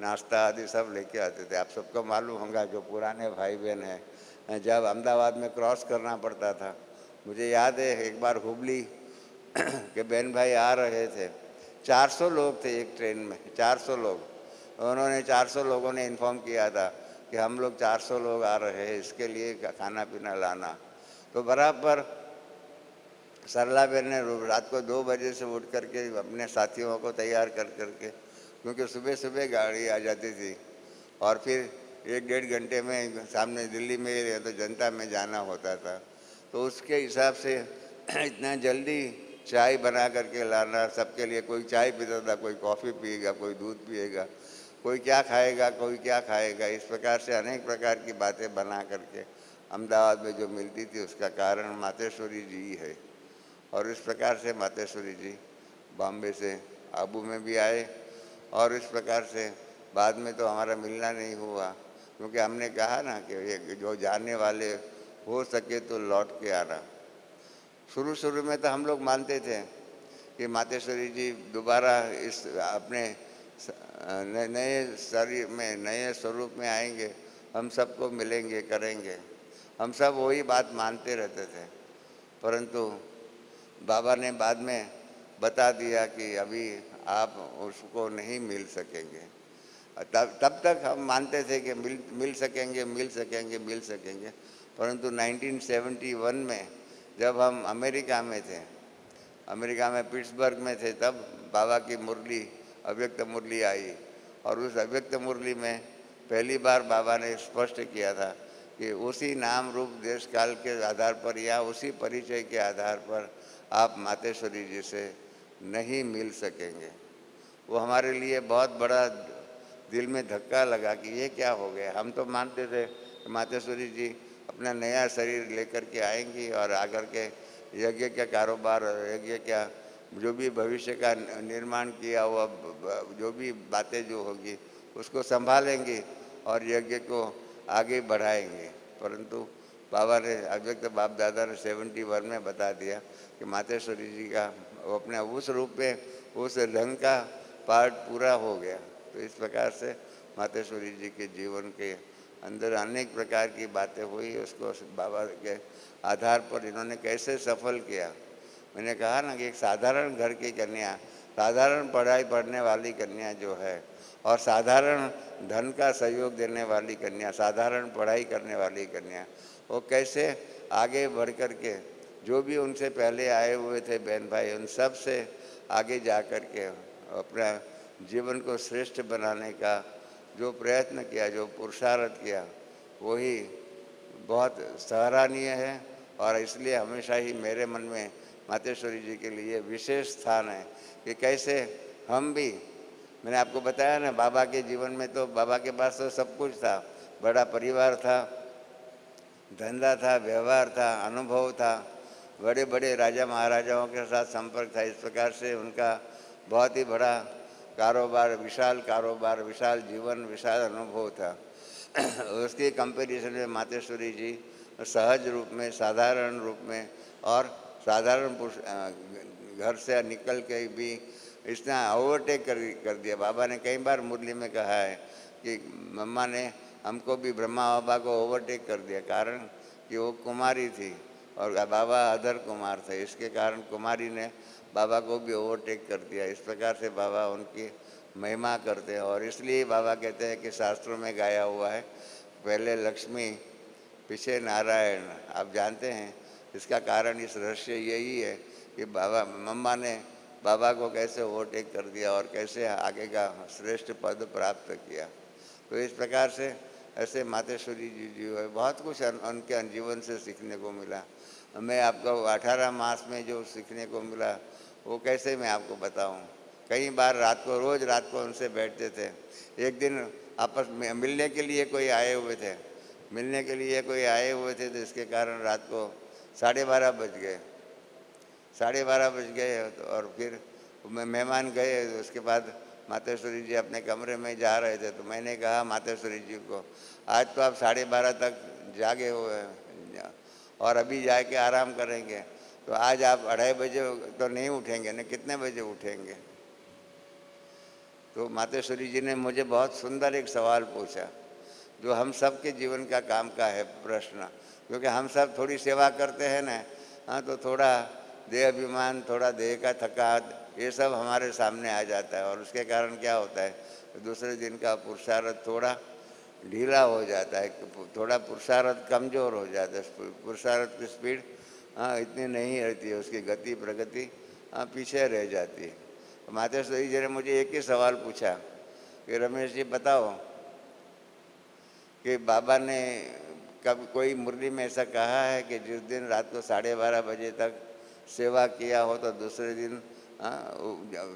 नाश्ता आदि सब लेके आते थे। आप सबको मालूम होगा जो पुराने भाई बहन हैं, जब अहमदाबाद में क्रॉस करना पड़ता था, मुझे याद है एक बार हुबली के बहन भाई आ रहे थे, 400 लोग थे एक ट्रेन में, 400 लोग। उन्होंने 400 लोगों ने इन्फॉर्म किया था कि हम लोग 400 लोग आ रहे हैं, इसके लिए खाना पीना लाना। तो बराबर सरला बहन ने रात को 2 बजे से उठ करके अपने साथियों को तैयार कर करके, क्योंकि सुबह सुबह गाड़ी आ जाती थी और फिर 1-1.5 घंटे में सामने दिल्ली में या तो जनता में जाना होता था, तो उसके हिसाब से इतना जल्दी चाय बना करके लाना सबके लिए। कोई चाय पीता था, कोई कॉफ़ी पिएगा, कोई दूध पिएगा, कोई क्या खाएगा, कोई क्या खाएगा। इस प्रकार से अनेक प्रकार की बातें बना करके अहमदाबाद में जो मिलती थी उसका कारण मातेश्वरी जी है। और इस प्रकार से मातेश्वरी जी बॉम्बे से आबू में भी आए और इस प्रकार से बाद में तो हमारा मिलना नहीं हुआ, क्योंकि हमने कहा ना कि ये जो जाने वाले हो सके तो लौट के आना। शुरू शुरू में तो हम लोग मानते थे कि मातेश्वरी जी दोबारा इस अपने नए शरीर में नए स्वरूप में आएंगे, हम सबको मिलेंगे करेंगे, हम सब वही बात मानते रहते थे। परंतु बाबा ने बाद में बता दिया कि अभी आप उसको नहीं मिल सकेंगे। तब तक हम मानते थे कि मिल सकेंगे मिल सकेंगे मिल सकेंगे। परंतु 1971 में जब हम अमेरिका में थे, अमेरिका में पिट्सबर्ग में थे, तब बाबा की मुरली अव्यक्त मुरली आई और उस अव्यक्त मुरली में पहली बार बाबा ने स्पष्ट किया था कि उसी नाम रूप देश काल के आधार पर या उसी परिचय के आधार पर आप मातेश्वरी जी से नहीं मिल सकेंगे। वो हमारे लिए बहुत बड़ा दिल में धक्का लगा कि ये क्या हो गया। हम तो मानते थे कि मातेश्वरी जी अपना नया शरीर लेकर के आएंगी और आकर के यज्ञ का कारोबार, यज्ञ क्या जो भी भविष्य का निर्माण किया हुआ जो भी बातें जो होगी उसको संभालेंगी और यज्ञ को आगे बढ़ाएंगे। परंतु बाबा ने अव्यक्त बाप दादा ने 71 में बता दिया कि मातेश्वरी जी का अपने उस रूप में उस ढंग का पार्ट पूरा हो गया। तो इस प्रकार से मातेश्वरी जी के जीवन के अंदर अनेक प्रकार की बातें हुई। उसको बाबा के आधार पर इन्होंने कैसे सफल किया। मैंने कहा ना कि एक साधारण घर की कन्या, साधारण पढ़ाई पढ़ने वाली कन्या जो है और साधारण धन का सहयोग देने वाली कन्या, साधारण पढ़ाई करने वाली कन्या, वो कैसे आगे बढ़ कर के जो भी उनसे पहले आए हुए थे बहन भाई, उन सब से आगे जा कर के अपना जीवन को श्रेष्ठ बनाने का जो प्रयत्न किया, जो पुरुषार्थ किया, वही बहुत सराहनीय है। और इसलिए हमेशा ही मेरे मन में मातेश्वरी जी के लिए विशेष स्थान है कि कैसे हम भी, मैंने आपको बताया ना, बाबा के जीवन में तो बाबा के पास तो सब कुछ था, बड़ा परिवार था, धंधा था, व्यवहार था, अनुभव था, बड़े बड़े राजा महाराजाओं के साथ संपर्क था। इस प्रकार से उनका बहुत ही बड़ा कारोबार, विशाल जीवन, विशाल अनुभव था। उसके कंपैरिजन में मातेश्वरी जी सहज रूप में, साधारण रूप में और साधारण घर से निकल के भी इसने ओवरटेक कर दिया। बाबा ने कई बार मुरली में कहा है कि मम्मा ने हमको भी, ब्रह्मा बाबा को ओवरटेक कर दिया, कारण कि वो कुमारी थी और बाबा अधर कुमार थे, इसके कारण कुमारी ने बाबा को भी ओवरटेक कर दिया। इस प्रकार से बाबा उनकी महिमा करते हैं और इसलिए बाबा कहते हैं कि शास्त्रों में गाया हुआ है, पहले लक्ष्मी पीछे नारायण। आप जानते हैं इसका कारण, इस रहस्य यही है कि बाबा मम्मा ने बाबा को कैसे ओवरटेक कर दिया और कैसे आगे का श्रेष्ठ पद प्राप्त किया। तो इस प्रकार से ऐसे मातेश्वरी जी जो है, बहुत कुछ उनके जीवन से सीखने को मिला। मैं आपको 18 मास में जो सीखने को मिला वो कैसे मैं आपको बताऊं। कई बार रात को, रोज़ रात को उनसे बैठते थे। एक दिन आपस में मिलने के लिए कोई आए हुए थे, तो इसके कारण रात को 12:30 बज गए, 12:30 बज गए। और फिर मेहमान गए, तो उसके बाद मातेश्वरी जी अपने कमरे में जा रहे थे, तो मैंने कहा मातेश्वरी जी को, आज तो आप 12:30 तक जागे हुए हैं और अभी जाके आराम करेंगे, तो आज आप 2:30 बजे तो नहीं उठेंगे ना, कितने बजे उठेंगे? तो मातेश्वरी जी ने मुझे बहुत सुंदर एक सवाल पूछा, जो हम सब के जीवन का काम का है प्रश्न, क्योंकि हम सब थोड़ी सेवा करते हैं ना, हाँ, तो थोड़ा देह अभिमान, थोड़ा देह का थकान, ये सब हमारे सामने आ जाता है और उसके कारण क्या होता है, दूसरे दिन का पुरुषार्थ थोड़ा ढीला हो जाता है, थोड़ा पुरुषार्थ कमज़ोर हो जाता है, पुरुषार्थ की स्पीड इतनी नहीं रहती है, उसकी गति प्रगति पीछे रह जाती है। मातेश्वरी जी ने मुझे एक ही सवाल पूछा कि रमेश जी बताओ कि बाबा ने कब कोई मुरली में ऐसा कहा है कि जिस दिन रात को 12:30 बजे तक सेवा किया हो तो दूसरे दिन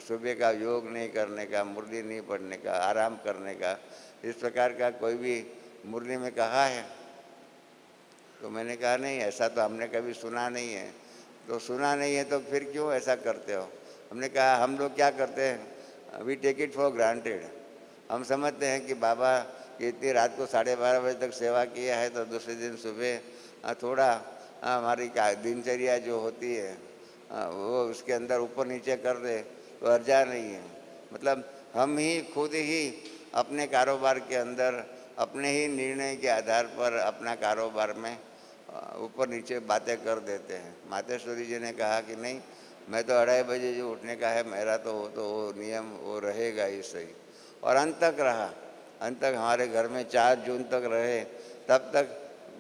सुबह का योग नहीं करने का, मुरली नहीं पढ़ने का, आराम करने का, इस प्रकार का कोई भी मुरली में कहा है? तो मैंने कहा नहीं, ऐसा तो हमने कभी सुना नहीं है। तो सुना नहीं है तो फिर क्यों ऐसा करते हो? हमने कहा हम लोग क्या करते हैं, we take it for granted. हम समझते हैं कि बाबा कि इतनी रात को 12:30 बजे तक सेवा किया है तो दूसरे दिन सुबह थोड़ा हमारी दिनचर्या जो होती है वो उसके अंदर ऊपर नीचे कर दे तो अर्जा नहीं है। मतलब हम ही खुद ही अपने कारोबार के अंदर अपने ही निर्णय के आधार पर अपना कारोबार में ऊपर नीचे बातें कर देते हैं। मातेश्वरी जी ने कहा कि नहीं, मैं तो 2:30 बजे जो उठने का है मेरा, तो वो नियम वो रहेगा ही सही। और अंत तक रहा, अंत तक हमारे घर में 4 जून तक रहे, तब तक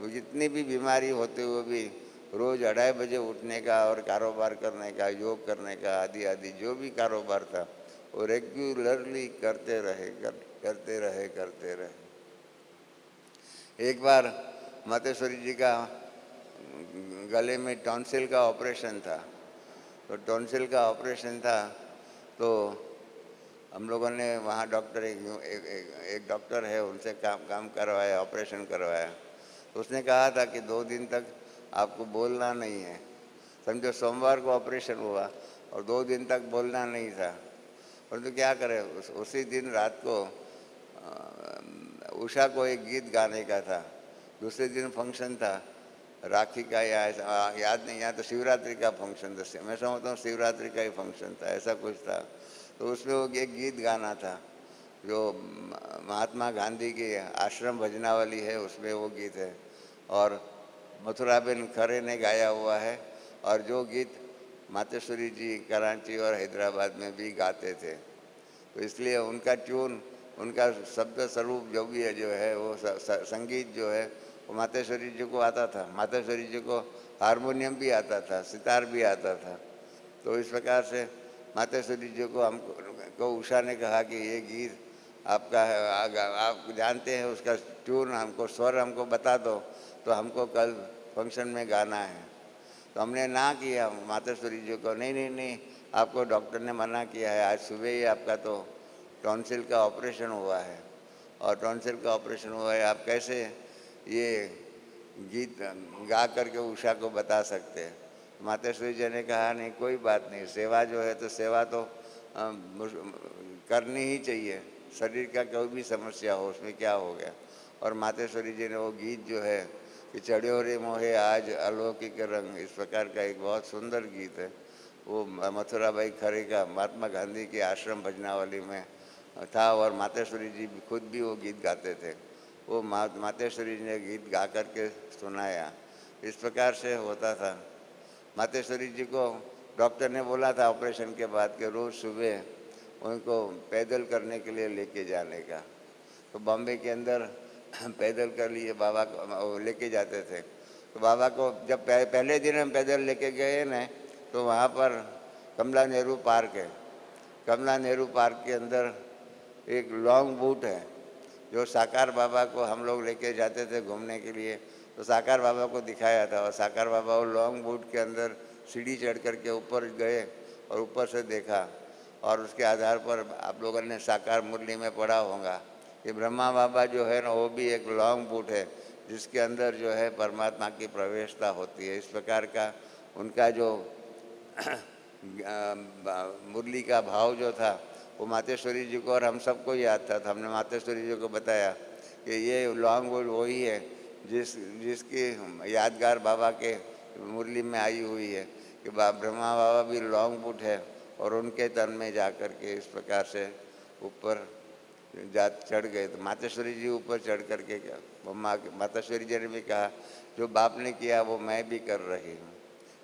जितनी भी बीमारी होते हुए भी रोज़ 2:30 बजे उठने का और कारोबार करने का, योग करने का, आदि आदि जो भी कारोबार था वो रेगुलरली करते रहे। एक बार मातेश्वरी जी का गले में टॉन्सिल का ऑपरेशन था, तो हम लोगों ने वहाँ डॉक्टर, एक डॉक्टर है, उनसे काम करवाया, ऑपरेशन करवाया। तो उसने कहा था कि 2 दिन तक आपको बोलना नहीं है। समझो सोमवार को ऑपरेशन हुआ और 2 दिन तक बोलना नहीं था। परंतु क्या करें, उसी दिन रात को उषा को एक गीत गाने का था, दूसरे दिन फंक्शन था राखी का, या याद नहीं, या तो शिवरात्रि का फंक्शन था, मैं समझता हूँ शिवरात्रि का ही फंक्शन था, ऐसा कुछ था। तो उसमें वो एक गीत गाना था जो महात्मा गांधी की आश्रम भजनावली है, उसमें वो गीत है और मथुराबेन खरे ने गाया हुआ है, और जो गीत मातेश्वरी जी कराची और हैदराबाद में भी गाते थे। तो इसलिए उनका ट्यून उनका शब्द स्वरूप जो भी है, जो है वो संगीत जो है वो मातेश्वरी जी को आता था। मातेश्वरी जी को हारमोनियम भी आता था, सितार भी आता था। तो इस प्रकार से मातेश्वरी जी को हमको उषा ने कहा कि ये गीत आपका है, आप जानते हैं उसका ट्यून, हमको स्वर हमको बता दो, तो हमको कल फंक्शन में गाना है। तो हमने ना किया मातेश्वरी जी को, नहीं नहीं नहीं, आपको डॉक्टर ने मना किया है, आज सुबह ही आपका तो टॉन्सिल का ऑपरेशन हुआ है, और टॉन्सिल का ऑपरेशन हुआ है, आप कैसे ये गीत गा करके उषा को बता सकते हैं। मातेश्वरी जी ने कहा नहीं, कोई बात नहीं, सेवा जो है तो सेवा तो करनी ही चाहिए, शरीर का कोई भी समस्या हो उसमें क्या हो गया। और मातेश्वरी जी ने वो गीत जो है कि चढ़्यो रे मोहे आज अलौकिक रंग, इस प्रकार का एक बहुत सुंदर गीत है। वो मथुरा बाई खरे का महात्मा गांधी के आश्रम भजनावली में था, और मातेश्वरी जी खुद भी वो गीत गाते थे। वो मातेश्वरी जी ने गीत गा करके सुनाया। इस प्रकार से होता था। मातेश्वरी जी को डॉक्टर ने बोला था ऑपरेशन के बाद कि रोज़ सुबह उनको पैदल करने के लिए लेके जाने का। तो बॉम्बे के अंदर पैदल कर लिए बाबा को लेके जाते थे। तो बाबा को जब पहले दिन हम पैदल लेके गए ना, तो वहाँ पर कमला नेहरू पार्क है। कमला नेहरू पार्क के अंदर एक लॉन्ग बूट है, जो साकार बाबा को हम लोग लेके जाते थे घूमने के लिए। तो साकार बाबा को दिखाया था, और साकार बाबा वो लॉन्ग बूट के अंदर सीढ़ी चढ़ कर के ऊपर गए और ऊपर से देखा, और उसके आधार पर आप लोगों ने साकार मुरली में पढ़ा होगा कि ब्रह्मा बाबा जो है ना, वो भी एक लॉन्ग बूट है जिसके अंदर जो है परमात्मा की प्रवेशता होती है। इस प्रकार का उनका जो मुरली का भाव जो था वो मातेश्वरी जी को और हम सबको याद था। तो हमने मातेश्वरी जी को बताया कि ये लॉन्ग बूट वही है जिसकी यादगार बाबा के मुरली में आई हुई है कि ब्रह्मा बाबा भी लॉन्ग बूट है, और उनके तन में जा कर के इस प्रकार से ऊपर चढ़ गए। तो मातेश्वरी जी ऊपर चढ़ करके मातेश्वरी जी ने भी कहा जो बाप ने किया वो मैं भी कर रही हूँ।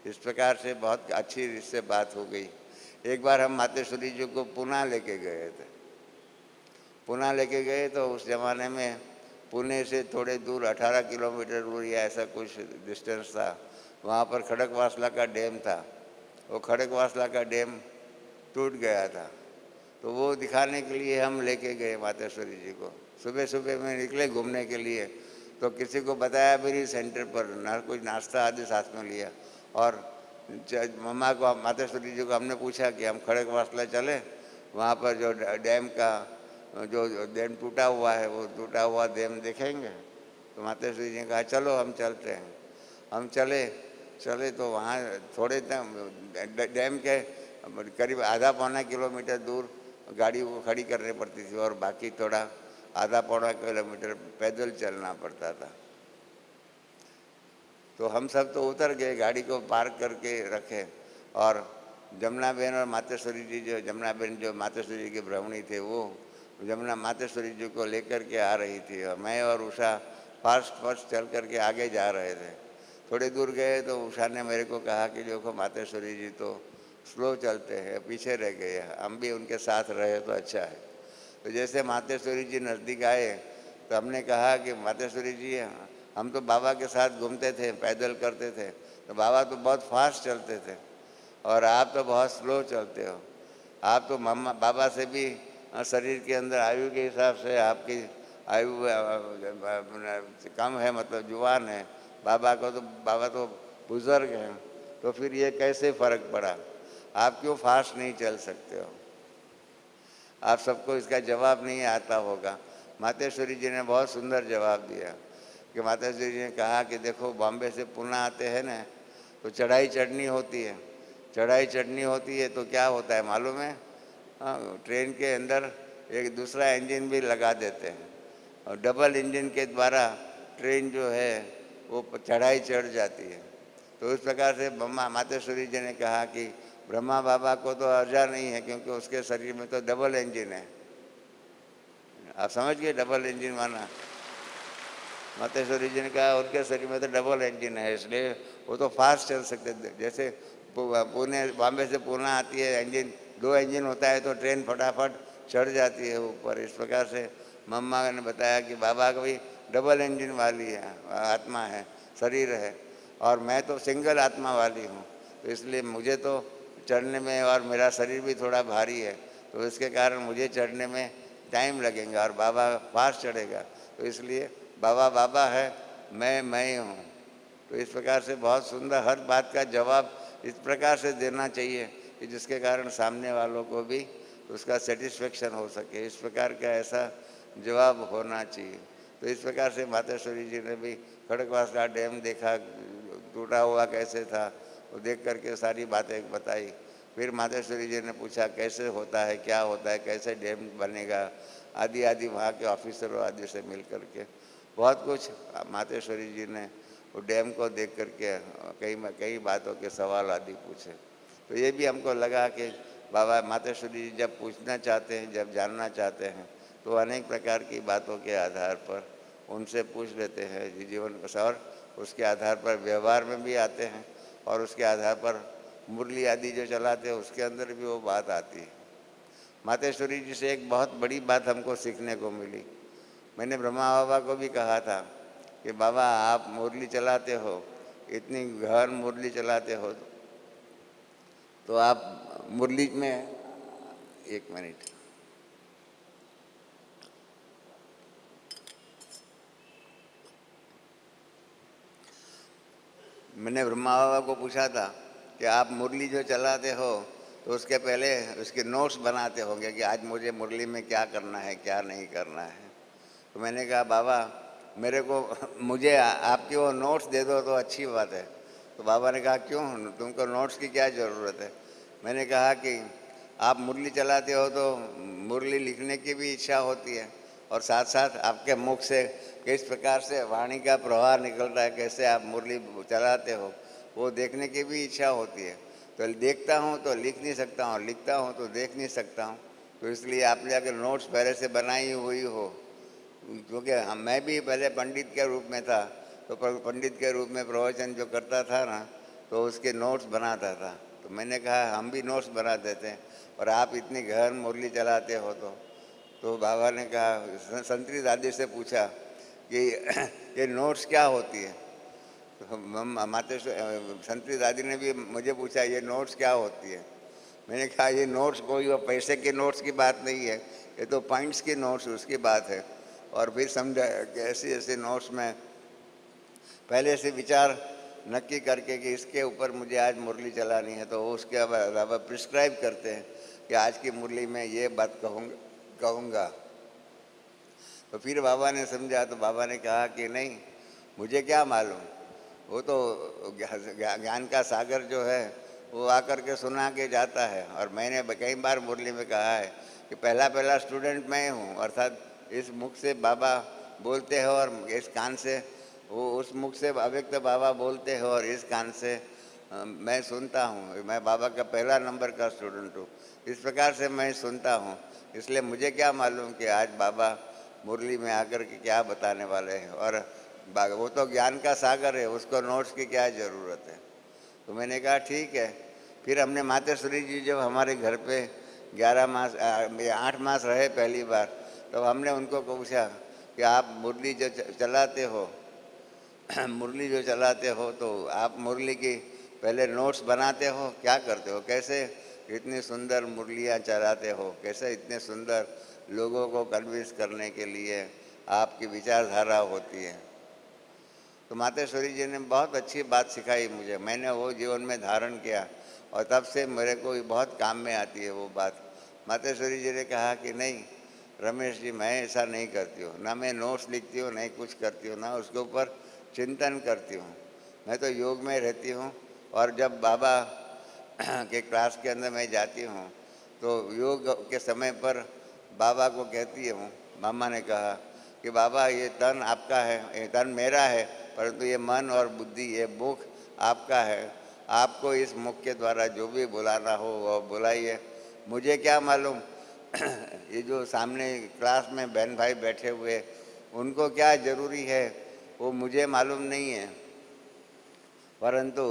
इस प्रकार से बहुत अच्छी इससे बात हो गई। एक बार हम मातेश्वरी जी को पुणे लेके गए थे। पुणे लेके गए तो उस ज़माने में पुणे से थोड़े दूर 18 किलोमीटर दूर या ऐसा कुछ डिस्टेंस था, वहाँ पर खड़गवासला का डैम था। वो खड़गवासला का डैम टूट गया था, तो वो दिखाने के लिए हम लेके गए मातेश्वरी जी को। सुबह सुबह में निकले घूमने के लिए, तो किसी को बताया भी नहीं सेंटर पर, ना कुछ नाश्ता आदि साथ में लिया। और मम्मा को, मातेश्वरी जी को हमने पूछा कि हम खड़गवासला चले, वहाँ पर जो डैम का जो डैम टूटा हुआ है वो टूटा हुआ डैम देखेंगे। तो मातेश्वरी जी ने कहा चलो हम चलते हैं। हम चले तो वहाँ थोड़े डैम के करीब आधा पौना किलोमीटर दूर गाड़ी को खड़ी करनी पड़ती थी, और बाकी थोड़ा आधा पौना किलोमीटर पैदल चलना पड़ता था। तो हम सब तो उतर गए, गाड़ी को पार्क करके रखे, और जमुना बहन और मातेश्वरी जी, जो जमुना बहन जो मातेश्वरी जी की ब्राह्मणी थे, वो जमुना मातेश्वरी जी को लेकर के आ रही थी, और मैं और उषा फास्ट चल करके आगे जा रहे थे। थोड़ी दूर गए तो उषा ने मेरे को कहा कि देखो मातेश्वरी जी तो स्लो चलते हैं, पीछे रह गए, हम भी उनके साथ रहे तो अच्छा है। तो जैसे मातेश्वरी जी नज़दीक आए तो हमने कहा कि मातेश्वरी जी हम तो बाबा के साथ घूमते थे, पैदल करते थे, तो बाबा तो बहुत फास्ट चलते थे और आप तो बहुत स्लो चलते हो। आप तो मम्मा बाबा से भी शरीर के अंदर आयु के हिसाब से आपकी आयु कम है, मतलब जुबान है। बाबा तो बुज़ुर्ग हैं, तो फिर ये कैसे फ़र्क पड़ा? आप क्यों फास्ट नहीं चल सकते हो? आप सबको इसका जवाब नहीं आता होगा। मातेश्वरी जी ने बहुत सुंदर जवाब दिया कि मातेश्वरी जी ने कहा कि देखो बॉम्बे से पुणे आते हैं ना, तो चढ़ाई चढ़नी होती है। चढ़ाई चढ़नी होती है तो क्या होता है मालूम है? ट्रेन के अंदर एक दूसरा इंजन भी लगा देते हैं, और डबल इंजन के द्वारा ट्रेन जो है वो चढ़ाई चढ़ जाती है। तो इस प्रकार से मातेश्वरी जी ने कहा कि ब्रह्मा बाबा को तो अर्जा नहीं है, क्योंकि उसके शरीर में तो डबल इंजन है। आप समझ गए डबल इंजन माना? मातेश्वरी जी ने कहा उनके शरीर में तो डबल इंजन है, इसलिए वो तो फास्ट चल सकते। जैसे पुणे बॉम्बे से पुणे आती है, इंजन 2 इंजन होता है तो ट्रेन फटाफट चढ़ जाती है ऊपर। इस प्रकार से मम्मा ने बताया कि बाबा का भी डबल इंजन वाली है आत्मा है, शरीर है, और मैं तो सिंगल आत्मा वाली हूँ। तो इसलिए मुझे तो चढ़ने में, और मेरा शरीर भी थोड़ा भारी है, तो इसके कारण मुझे चढ़ने में टाइम लगेगा और बाबा फास्ट चढ़ेगा। तो इसलिए बाबा बाबा है, मैं ही हूँ। तो इस प्रकार से बहुत सुंदर हर बात का जवाब इस प्रकार से देना चाहिए कि जिसके कारण सामने वालों को भी उसका सेटिस्फेक्शन हो सके। इस प्रकार का ऐसा जवाब होना चाहिए। तो इस प्रकार से मातेश्वरी जी ने भी खड़गवासला डैम देखा, टूटा हुआ कैसे था, वो देख करके सारी बातें बताई। फिर मातेश्वरी जी ने पूछा कैसे होता है, क्या होता है, कैसे डैम बनेगा, आदि आदि वहाँ के ऑफिसरों आदि से मिल करके बहुत कुछ मातेश्वरी जी ने वो डैम को देख करके कई बातों के सवाल आदि पूछे। तो ये भी हमको लगा कि बाबा मातेश्वरी जी जब पूछना चाहते हैं, जब जानना चाहते हैं, तो अनेक प्रकार की बातों के आधार पर उनसे पूछ लेते हैं जीवन, और उसके आधार पर व्यवहार में भी आते हैं, और उसके आधार पर मुरली आदि जो चलाते हैं उसके अंदर भी वो बात आती है। मातेश्वरी जी से एक बहुत बड़ी बात हमको सीखने को मिली। मैंने ब्रह्मा बाबा को भी कहा था कि बाबा आप मुरली चलाते हो, इतनी गहन मुरली चलाते हो, तो आप मुरली में, एक मिनट, मैंने ब्रह्मा बाबा को पूछा था कि आप मुरली जो चलाते हो तो उसके पहले उसके नोट्स बनाते होंगे कि आज मुझे मुरली में क्या करना है, क्या नहीं करना है। तो मैंने कहा बाबा मुझे आपके वो नोट्स दे दो तो अच्छी बात है। तो बाबा ने कहा क्यों, तुमको नोट्स की क्या ज़रूरत है। मैंने कहा कि आप मुरली चलाते हो तो मुरली लिखने की भी इच्छा होती है, और साथ साथ आपके मुख से किस प्रकार से वाणी का प्रवाह निकलता है, कैसे आप मुरली चलाते हो, वो देखने की भी इच्छा होती है। तो देखता हूँ तो लिख नहीं सकता हूँ, लिखता हूँ तो देख नहीं सकता हूँ। तो इसलिए आपने अगर नोट्स पहले से बनाई हुई हो, क्योंकि मैं भी पहले पंडित के रूप में था, तो पंडित के रूप में प्रवचन जो करता था ना, तो उसके नोट्स बनाता था। तो मैंने कहा हम भी नोट्स बना देते हैं, और आप इतनी गहन मुरली चलाते हो तो बाबा ने कहा, संतरी दादी से पूछा कि ये नोट्स क्या होती है। तो मातेश्वर संतरी दादी ने भी मुझे पूछा ये नोट्स क्या होती है। मैंने कहा ये नोट्स कोई वो पैसे के नोट्स की बात नहीं है, ये तो पॉइंट्स की नोट्स उसकी बात है। और फिर समझा कि ऐसे ऐसे नोट्स में पहले से विचार नक्की करके कि इसके ऊपर मुझे आज मुरली चलानी है, तो उसके अलावा प्रिस्क्राइब करते हैं कि आज की मुरली में ये बात कहूँगा। तो फिर बाबा ने समझा, तो बाबा ने कहा कि नहीं, मुझे क्या मालूम, वो तो ज्ञान का सागर जो है वो आकर के सुना के जाता है। और मैंने कई बार मुरली में कहा है कि पहला स्टूडेंट मैं हूँ, अर्थात इस मुख से बाबा बोलते हो और इस कान से वो उस मुख से अव्यक्त बाबा बोलते हो और इस कान से मैं सुनता हूँ। मैं बाबा का पहला नंबर का स्टूडेंट हूँ, इस प्रकार से मैं सुनता हूँ। इसलिए मुझे क्या मालूम कि आज बाबा मुरली में आकर के क्या बताने वाले हैं। और वो तो ज्ञान का सागर है, उसको नोट्स की क्या ज़रूरत है। तो मैंने कहा ठीक है। फिर हमने मातेश्वरी जी जब हमारे घर पे 11 मास 8 मास रहे पहली बार, तब हमने उनको पूछा कि आप मुरली जो चलाते हो मुरली जो चलाते हो तो आप मुरली की पहले नोट्स बनाते हो, क्या करते हो, कैसे इतनी सुंदर मुरलियाँ चलाते हो, कैसे इतने सुंदर लोगों को कन्विंस करने के लिए आपकी विचारधारा होती है। तो मातेश्वरी जी ने बहुत अच्छी बात सिखाई मुझे, मैंने वो जीवन में धारण किया और तब से मेरे को बहुत काम में आती है वो बात। मातेश्वरी जी ने कहा कि नहीं रमेश जी, मैं ऐसा नहीं करती हूँ, ना मैं नोट्स लिखती हूँ, नहीं कुछ करती हूँ, ना उसके ऊपर चिंतन करती हूँ। मैं तो योग में रहती हूँ, और जब बाबा के क्लास के अंदर मैं जाती हूँ तो योग के समय पर बाबा को कहती हूँ, मामा ने कहा कि बाबा ये तन आपका है, ये तन मेरा है, परंतु ये मन और बुद्धि, ये मुख आपका है। आपको इस मुख के द्वारा जो भी बुलाना हो वो बुलाइए, मुझे क्या मालूम ये जो सामने क्लास में बहन भाई बैठे हुए उनको क्या ज़रूरी है वो मुझे मालूम नहीं है, परंतु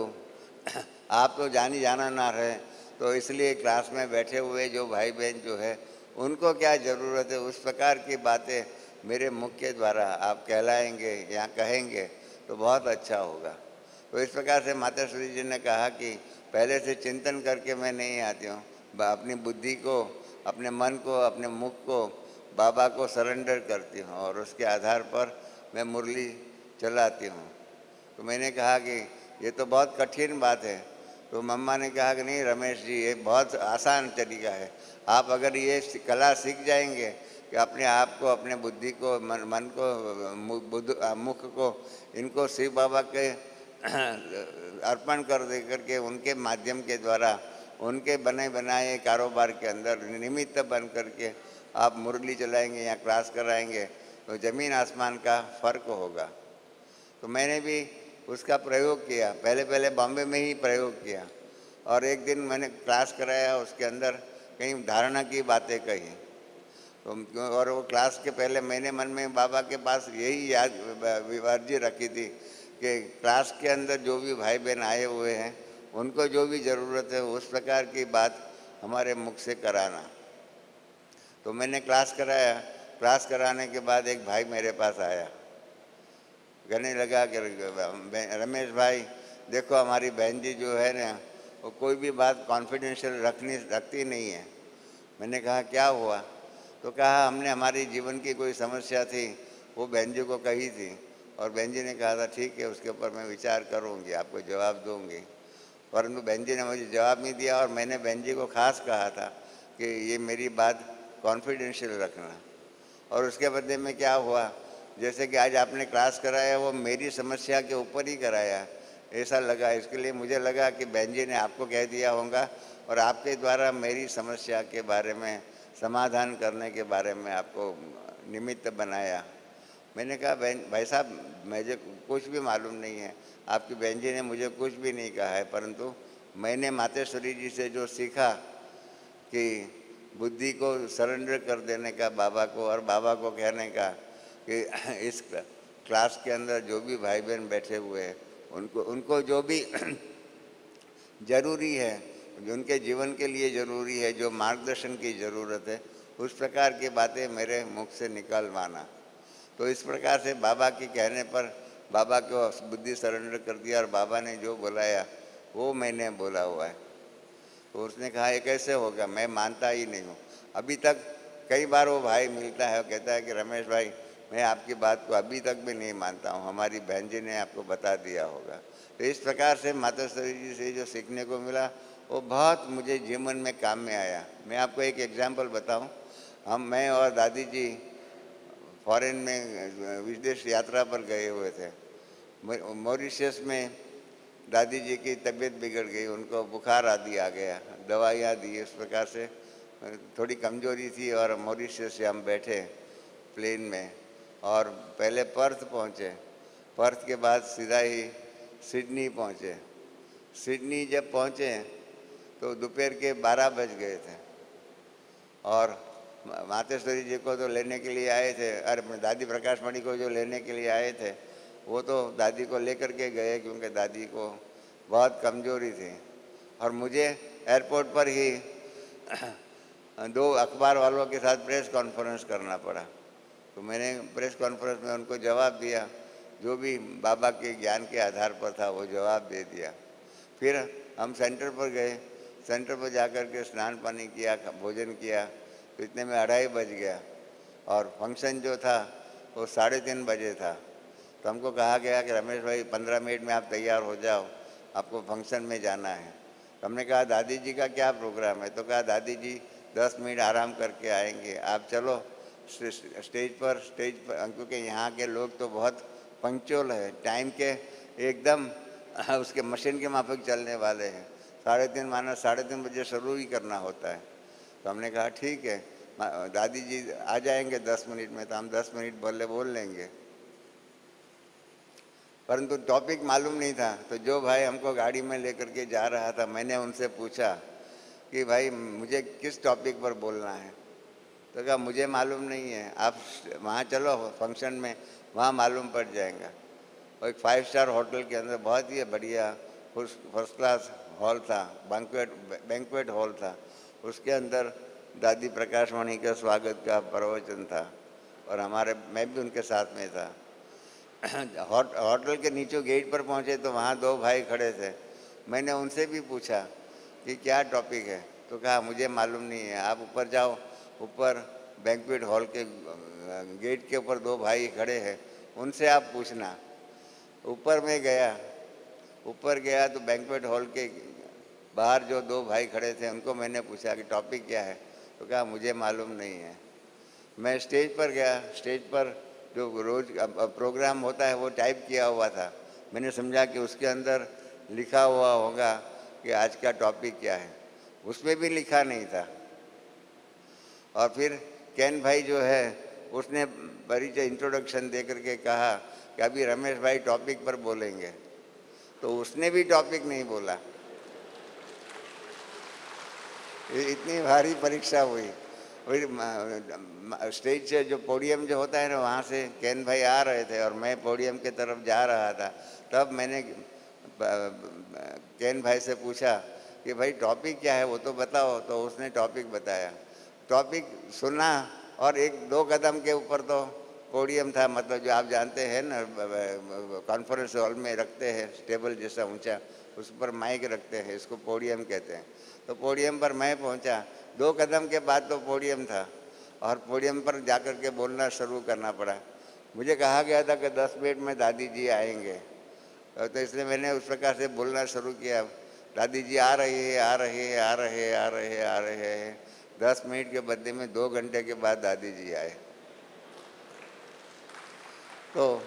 आप तो जानी जाना ना रहे, तो इसलिए क्लास में बैठे हुए जो भाई बहन जो है उनको क्या ज़रूरत है, उस प्रकार की बातें मेरे मुख के द्वारा आप कहलाएंगे या कहेंगे तो बहुत अच्छा होगा। तो इस प्रकार से माताश्री जी ने कहा कि पहले से चिंतन करके मैं नहीं आती हूँ, अपनी बुद्धि को, अपने मन को, अपने मुख को बाबा को सरेंडर करती हूँ और उसके आधार पर मैं मुरली चलाती हूँ। तो मैंने कहा कि ये तो बहुत कठिन बात है। तो मम्मा ने कहा कि नहीं रमेश जी, ये बहुत आसान तरीका है। आप अगर ये कला सीख जाएंगे कि अपने आप को, अपने बुद्धि को, मन को, मुख को, इनको शिव बाबा के अर्पण कर दे करके उनके माध्यम के द्वारा, उनके बने बनाए कारोबार के अंदर निमित्त बन करके आप मुरली चलाएंगे या क्लास कराएंगे तो ज़मीन आसमान का फ़र्क होगा। तो मैंने भी उसका प्रयोग किया, पहले पहले बॉम्बे में ही प्रयोग किया और एक दिन मैंने क्लास कराया, उसके अंदर कई धारणा की बातें कही। तो और वो क्लास के पहले मैंने मन में बाबा के पास यही याद अर्जी रखी थी कि क्लास के अंदर जो भी भाई बहन आए हुए हैं उनको जो भी ज़रूरत है उस प्रकार की बात हमारे मुख से कराना। तो मैंने क्लास कराया। क्लास कराने के बाद एक भाई मेरे पास आया, कहने लगा कि रमेश भाई देखो, हमारी बहन जी जो है ना, वो कोई भी बात कॉन्फिडेंशियल रखती नहीं है। मैंने कहा क्या हुआ? तो कहा हमने हमारी जीवन की कोई समस्या थी वो बहन जी को कही थी और बहन जी ने कहा था ठीक है, उसके ऊपर मैं विचार करूँगी, आपको जवाब दूँगी। परंतु बहन जी ने मुझे जवाब नहीं दिया और मैंने बहन जी को खास कहा था कि ये मेरी बात कॉन्फिडेंशियल रखना। और उसके बदले में क्या हुआ, जैसे कि आज आपने क्लास कराया वो मेरी समस्या के ऊपर ही कराया, ऐसा लगा। इसके लिए मुझे लगा कि बहन जी ने आपको कह दिया होगा और आपके द्वारा मेरी समस्या के बारे में, समाधान करने के बारे में आपको निमित्त बनाया। मैंने कहा बहन भाई साहब, मुझे कुछ भी मालूम नहीं है, आपकी बहन जी ने मुझे कुछ भी नहीं कहा है, परंतु मैंने मातेश्वरी जी से जो सीखा कि बुद्धि को सरेंडर कर देने का बाबा को, और बाबा को कहने का कि इस क्लास के अंदर जो भी भाई बहन बैठे हुए हैं उनको उनको जो भी ज़रूरी है, जो उनके जीवन के लिए ज़रूरी है, जो मार्गदर्शन की ज़रूरत है, उस प्रकार की बातें मेरे मुख से निकलवाना। तो इस प्रकार से बाबा के कहने पर बाबा को बुद्धि सरेंडर कर दिया और बाबा ने जो बुलाया वो मैंने बोला हुआ है। तो उसने कहा ये कैसे होगा, मैं मानता ही नहीं हूँ। अभी तक कई बार वो भाई मिलता है और कहता है कि रमेश भाई, मैं आपकी बात को अभी तक भी नहीं मानता हूँ, हमारी बहन जी ने आपको बता दिया होगा। तो इस प्रकार से माताश्री जी से जो सीखने को मिला वो बहुत मुझे जीवन में काम में आया। मैं आपको एक एग्जाम्पल बताऊँ। मैं और दादी जी फॉरेन में विदेश यात्रा पर गए हुए थे। मॉरिशस में दादी जी की तबीयत बिगड़ गई, उनको बुखार आदि आ गया, दवाइयाँ दी, इस प्रकार से थोड़ी कमजोरी थी। और मॉरिशस से हम बैठे प्लेन में और पहले पर्थ पहुँचे, पर्थ के बाद सीधा ही सिडनी पहुँचे। सिडनी जब पहुँचे तो दोपहर के 12 बज गए थे और मातेश्वरी जी को तो लेने के लिए आए थे, अरे दादी प्रकाश मणि को जो लेने के लिए आए थे वो तो दादी को लेकर के गए क्योंकि दादी को बहुत कमजोरी थी। और मुझे एयरपोर्ट पर ही 2 अखबार वालों के साथ प्रेस कॉन्फ्रेंस करना पड़ा। तो मैंने प्रेस कॉन्फ्रेंस में उनको जवाब दिया, जो भी बाबा के ज्ञान के आधार पर था वो जवाब दे दिया। फिर हम सेंटर पर गए, सेंटर पर जाकर के स्नान पानी किया, भोजन किया, तो इतने में 2:30 बज गया और फंक्शन जो था वो 3:30 बजे था। तो हमको कहा गया कि रमेश भाई 15 मिनट में आप तैयार हो जाओ, आपको फंक्शन में जाना है। तो हमने कहा दादी जी का क्या प्रोग्राम है? तो कहा दादी जी 10 मिनट आराम करके आएंगे, आप चलो स्टेज पर क्योंकि यहाँ के लोग तो बहुत पंक्चुअल है, टाइम के एकदम उसके मशीन के माफिक चलने वाले हैं। 3:30 माना 3:30 बजे शुरू ही करना होता है। तो हमने कहा ठीक है, दादी जी आ जाएंगे 10 मिनट में, तो हम 10 मिनट बोल लेंगे। परंतु टॉपिक मालूम नहीं था। तो जो भाई हमको गाड़ी में लेकर के जा रहा था, मैंने उनसे पूछा कि भाई मुझे किस टॉपिक पर बोलना है? तो कहा मुझे मालूम नहीं है, आप वहाँ चलो फंक्शन में, वहाँ मालूम पड़ जाएगा। और एक 5 स्टार होटल के अंदर बहुत ही बढ़िया फर्स्ट क्लास हॉल था, बैंक्वेट हॉल था। उसके अंदर दादी प्रकाशमणि के स्वागत का प्रवचन था और मैं भी उनके साथ में था। होटल के नीचे गेट पर पहुंचे तो वहाँ दो भाई खड़े थे। मैंने उनसे भी पूछा कि क्या टॉपिक है, तो कहा मुझे मालूम नहीं है, आप ऊपर जाओ, ऊपर बैंक्वेट हॉल के गेट के ऊपर दो भाई खड़े हैं, उनसे आप पूछना। ऊपर मैं गया, ऊपर गया तो बैंक्वेट हॉल के बाहर जो दो भाई खड़े थे उनको मैंने पूछा कि टॉपिक क्या है, तो कहा मुझे मालूम नहीं है। मैं स्टेज पर गया, स्टेज पर जो रोज प्रोग्राम होता है वो टाइप किया हुआ था। मैंने समझा कि उसके अंदर लिखा हुआ होगा कि आज का टॉपिक क्या है, उसमें भी लिखा नहीं था। और फिर कैन भाई जो है उसने परिचय इंट्रोडक्शन दे करके कहा कि अभी रमेश भाई टॉपिक पर बोलेंगे, तो उसने भी टॉपिक नहीं बोला। इतनी भारी परीक्षा हुई। फिर स्टेज से जो पोडियम जो होता है ना, वहाँ से कैन भाई आ रहे थे और मैं पोडियम के तरफ जा रहा था। तब मैंने कैन भाई से पूछा कि भाई टॉपिक क्या है वो तो बताओ, तो उसने टॉपिक बताया। टॉपिक सुना और एक दो कदम के ऊपर तो पोडियम था, मतलब जो आप जानते हैं ना कॉन्फ्रेंस हॉल में रखते हैं टेबल जैसा ऊंचा, उस पर माइक रखते हैं, इसको पोडियम कहते हैं। तो पोडियम पर मैं पहुंचा, दो कदम के बाद तो पोडियम था और पोडियम पर जाकर के बोलना शुरू करना पड़ा। मुझे कहा गया था कि 10 मिनट में दादी जी आएंगे, तो इसलिए मैंने उस प्रकार से बोलना शुरू किया, दादी जी आ रही है, आ रही है, आ रहे हैं, आ रहे हैं, आ रहे हैं। 10 मिनट के बदले में 2 घंटे के बाद दादी जी आए। तो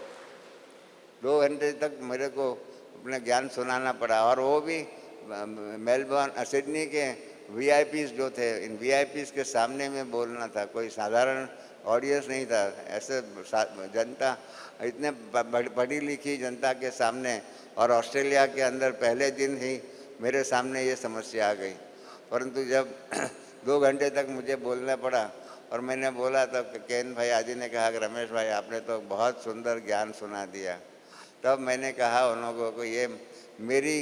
2 घंटे तक मेरे को अपना ज्ञान सुनाना पड़ा, और वो भी मेलबर्न सिडनी के वीआईपीज जो थे, इन वीआईपीज के सामने में बोलना था, कोई साधारण ऑडियंस नहीं था। ऐसे जनता, इतने पढ़ी लिखी जनता के सामने, और ऑस्ट्रेलिया के अंदर पहले दिन ही मेरे सामने ये समस्या आ गई। परंतु जब 2 घंटे तक मुझे बोलना पड़ा और मैंने बोला, तब कैन भाई आदि ने कहा कि रमेश भाई आपने तो बहुत सुंदर ज्ञान सुना दिया। तब मैंने कहा उन लोगों को, ये मेरी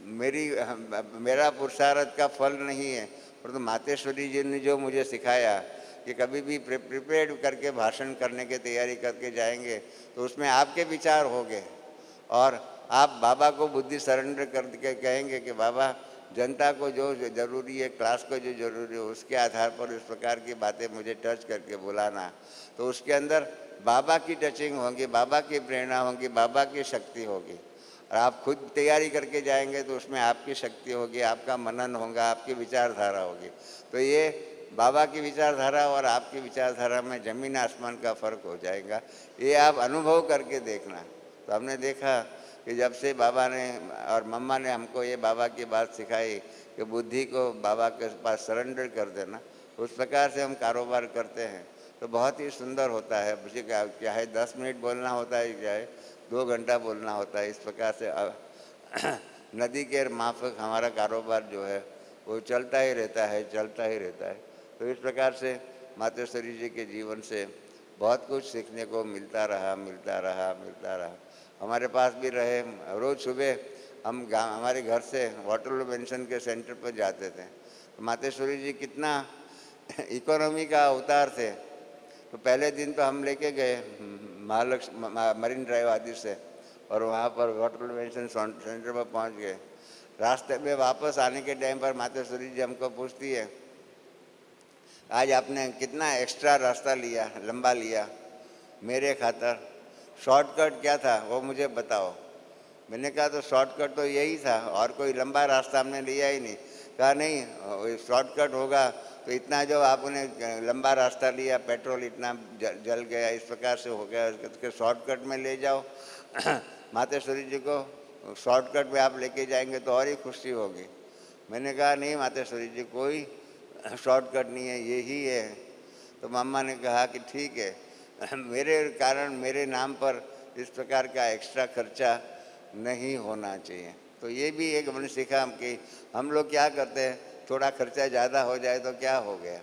मेरा पुरुषार्थ का फल नहीं है, परंतु मातेश्वरी जी ने जो मुझे सिखाया कि कभी भी प्रिपेयर्ड करके भाषण करने की तैयारी करके जाएंगे तो उसमें आपके विचार होंगे, और आप बाबा को बुद्धि सरेंडर करके कहेंगे कि बाबा जनता को जो जरूरी है, क्लास को जो जरूरी है, उसके आधार पर इस प्रकार की बातें मुझे टच करके बुलाना। तो उसके अंदर बाबा की टचिंग होगी, बाबा की प्रेरणा होगी, बाबा की शक्ति होगी। और आप खुद तैयारी करके जाएंगे तो उसमें आपकी शक्ति होगी, आपका मनन होगा, आपकी विचारधारा होगी। तो ये बाबा की विचारधारा और आपकी विचारधारा में ज़मीन आसमान का फ़र्क हो जाएगा। ये आप अनुभव करके देखना। तो हमने देखा कि जब से बाबा ने और मम्मा ने हमको ये बाबा की बात सिखाई कि बुद्धि को बाबा के पास सरेंडर कर देना, उस प्रकार से हम कारोबार करते हैं तो बहुत ही सुंदर होता है। मुझे चाहे 10 मिनट बोलना होता है, चाहे 2 घंटा बोलना होता है, इस प्रकार से नदी के माफक हमारा कारोबार जो है वो चलता ही रहता है, चलता ही रहता है। तो इस प्रकार से मातेश्वरी जी के जीवन से बहुत कुछ सीखने को मिलता रहा, मिलता रहा, मिलता रहा। हमारे पास भी रहे। रोज़ सुबह हम हमारे घर से वाटरलू मेंशन के सेंटर पर जाते थे। तो मातेश्वरी जी कितना इकोनॉमी का अवतार थे। तो पहले दिन तो हम लेके गए महालक्ष्मी मरीन ड्राइव आदि से, और वहाँ पर वाटरलू मेंशन सेंटर पर पहुँच गए। रास्ते में वापस आने के टाइम पर मातेश्वरी जी हमको पूछती है, आज आपने कितना एक्स्ट्रा रास्ता लिया, लंबा लिया मेरे खातर, शॉर्टकट क्या था वो मुझे बताओ। मैंने कहा तो शॉर्टकट तो यही था, और कोई लंबा रास्ता हमने लिया ही नहीं। कहा नहीं, शॉर्टकट होगा तो इतना जो आपने लंबा रास्ता लिया, पेट्रोल इतना जल गया, इस प्रकार से हो गया, उसके शॉर्टकट में ले जाओ। मातेश्वरी जी को शॉर्टकट में आप लेके जाएंगे तो और ही खुशी होगी। मैंने कहा नहीं मातेश्वरी जी, कोई शॉर्टकट नहीं है, यही है। तो मम्मा ने कहा कि ठीक है, मेरे कारण मेरे नाम पर इस प्रकार का एक्स्ट्रा खर्चा नहीं होना चाहिए। तो ये भी एक हमने सीखा कि हम लोग क्या करते हैं, थोड़ा खर्चा ज़्यादा हो जाए तो क्या हो गया,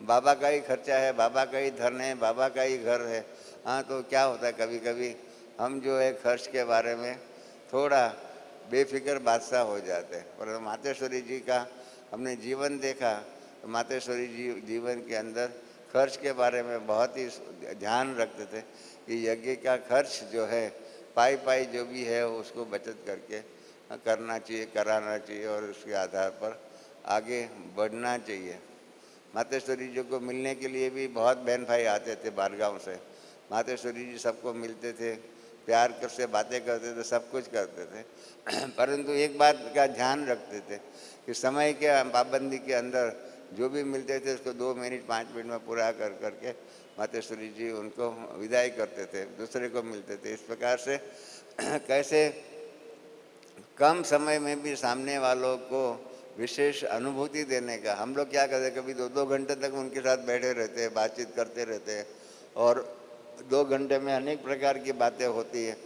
बाबा का ही खर्चा है, बाबा का ही धन है, बाबा का ही घर है। हाँ, तो क्या होता है कभी कभी हम जो है खर्च के बारे में थोड़ा बेफिक्र बादशाह हो जाते हैं। और मातेश्वरी जी का हमने जीवन देखा तो मातेश्वरी जी जीवन के अंदर खर्च के बारे में बहुत ही ध्यान रखते थे कि यज्ञ का खर्च जो है पाई पाई जो भी है उसको बचत करके करना चाहिए, कराना चाहिए और उसके आधार पर आगे बढ़ना चाहिए। मातेश्वरी जी को मिलने के लिए भी बहुत बहन भाई आते थे बाहर गाँव से। मातेश्वरी जी सबको मिलते थे, प्यार कर से बातें करते थे, सब कुछ करते थे परंतु एक बात का ध्यान रखते थे कि समय के पाबंदी के अंदर जो भी मिलते थे उसको 2 मिनट 5 मिनट में पूरा कर करके मातेश्वरी जी उनको विदाई करते थे, दूसरे को मिलते थे। इस प्रकार से कैसे कम समय में भी सामने वालों को विशेष अनुभूति देने का, हम लोग क्या करते कभी 2-2 घंटे तक उनके साथ बैठे रहते हैं, बातचीत करते रहते हैं और 2 घंटे में अनेक प्रकार की बातें होती है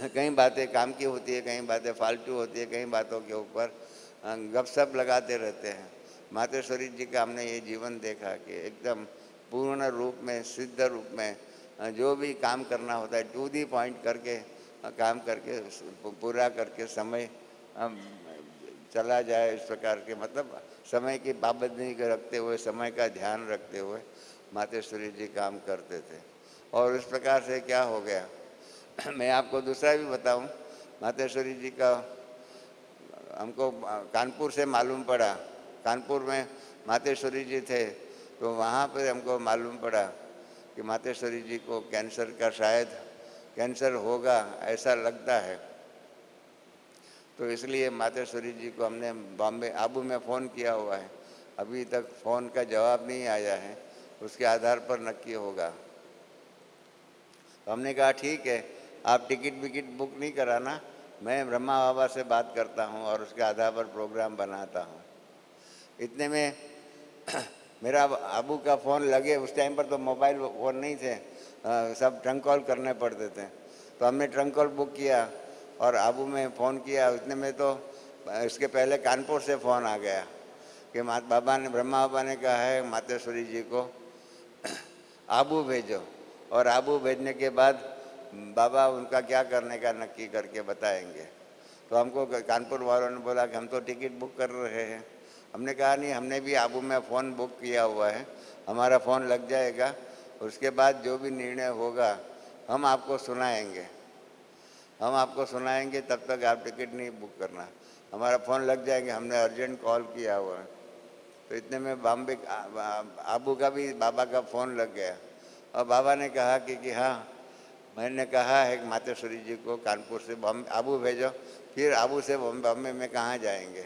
कई बातें काम की होती है, कई बातें फालतू होती है, कई बातों के ऊपर गपशप लगाते रहते हैं। मातेश्वरी जी का हमने ये जीवन देखा कि एकदम पूर्ण रूप में, सिद्ध रूप में जो भी काम करना होता है टू दी पॉइंट करके काम करके पूरा करके समय चला जाए, इस प्रकार के मतलब समय की पाबंदी को रखते हुए, समय का ध्यान रखते हुए मातेश्वरी जी काम करते थे। और इस प्रकार से क्या हो गया मैं आपको दूसरा भी बताऊं, मातेश्वरी जी का हमको कानपुर से मालूम पड़ा, कानपुर में मातेश्वरी जी थे तो वहाँ पर हमको मालूम पड़ा कि मातेश्वरी जी को कैंसर का शायद कैंसर होगा ऐसा लगता है। तो इसलिए मातेश्वरी जी को हमने बॉम्बे आबू में फ़ोन किया हुआ है, अभी तक फ़ोन का जवाब नहीं आया है, उसके आधार पर नक्की होगा। तो हमने कहा ठीक है, आप टिकट विकट बुक नहीं कराना, मैं ब्रह्मा बाबा से बात करता हूँ और उसके आधार पर प्रोग्राम बनाता हूँ। इतने में मेरा आबू का फ़ोन लगे, उस टाइम पर तो मोबाइल फ़ोन नहीं थे, सब ट्रंक कॉल करने पड़ते थे। तो हमने ट्रंक कॉल बुक किया और आबू में फ़ोन किया। इतने में तो इसके पहले कानपुर से फ़ोन आ गया कि बाबा ने, ब्रह्मा बाबा ने कहा है मातेश्वरी जी को आबू भेजो, और आबू भेजने के बाद बाबा उनका क्या करने का नक्की करके बताएंगे। तो हमको कानपुर वालों ने बोला कि हम तो टिकट बुक कर रहे हैं। हमने कहा नहीं, हमने भी आबू में फ़ोन बुक किया हुआ है, हमारा फ़ोन लग जाएगा, उसके बाद जो भी निर्णय होगा हम आपको सुनाएंगे, हम आपको सुनाएंगे, तब तक आप टिकट नहीं बुक करना, हमारा फ़ोन लग जाएंगे। हमने अर्जेंट कॉल किया हुआ है। तो इतने में बॉम्बे आबू का भी बाबा का फ़ोन लग गया और बाबा ने कहा कि हाँ, मैंने कहा है कि मातेश्वरी जी को कानपुर से बॉम्बे आबू भेजो, फिर आबू से बॉम्बे में कहाँ जाएंगे।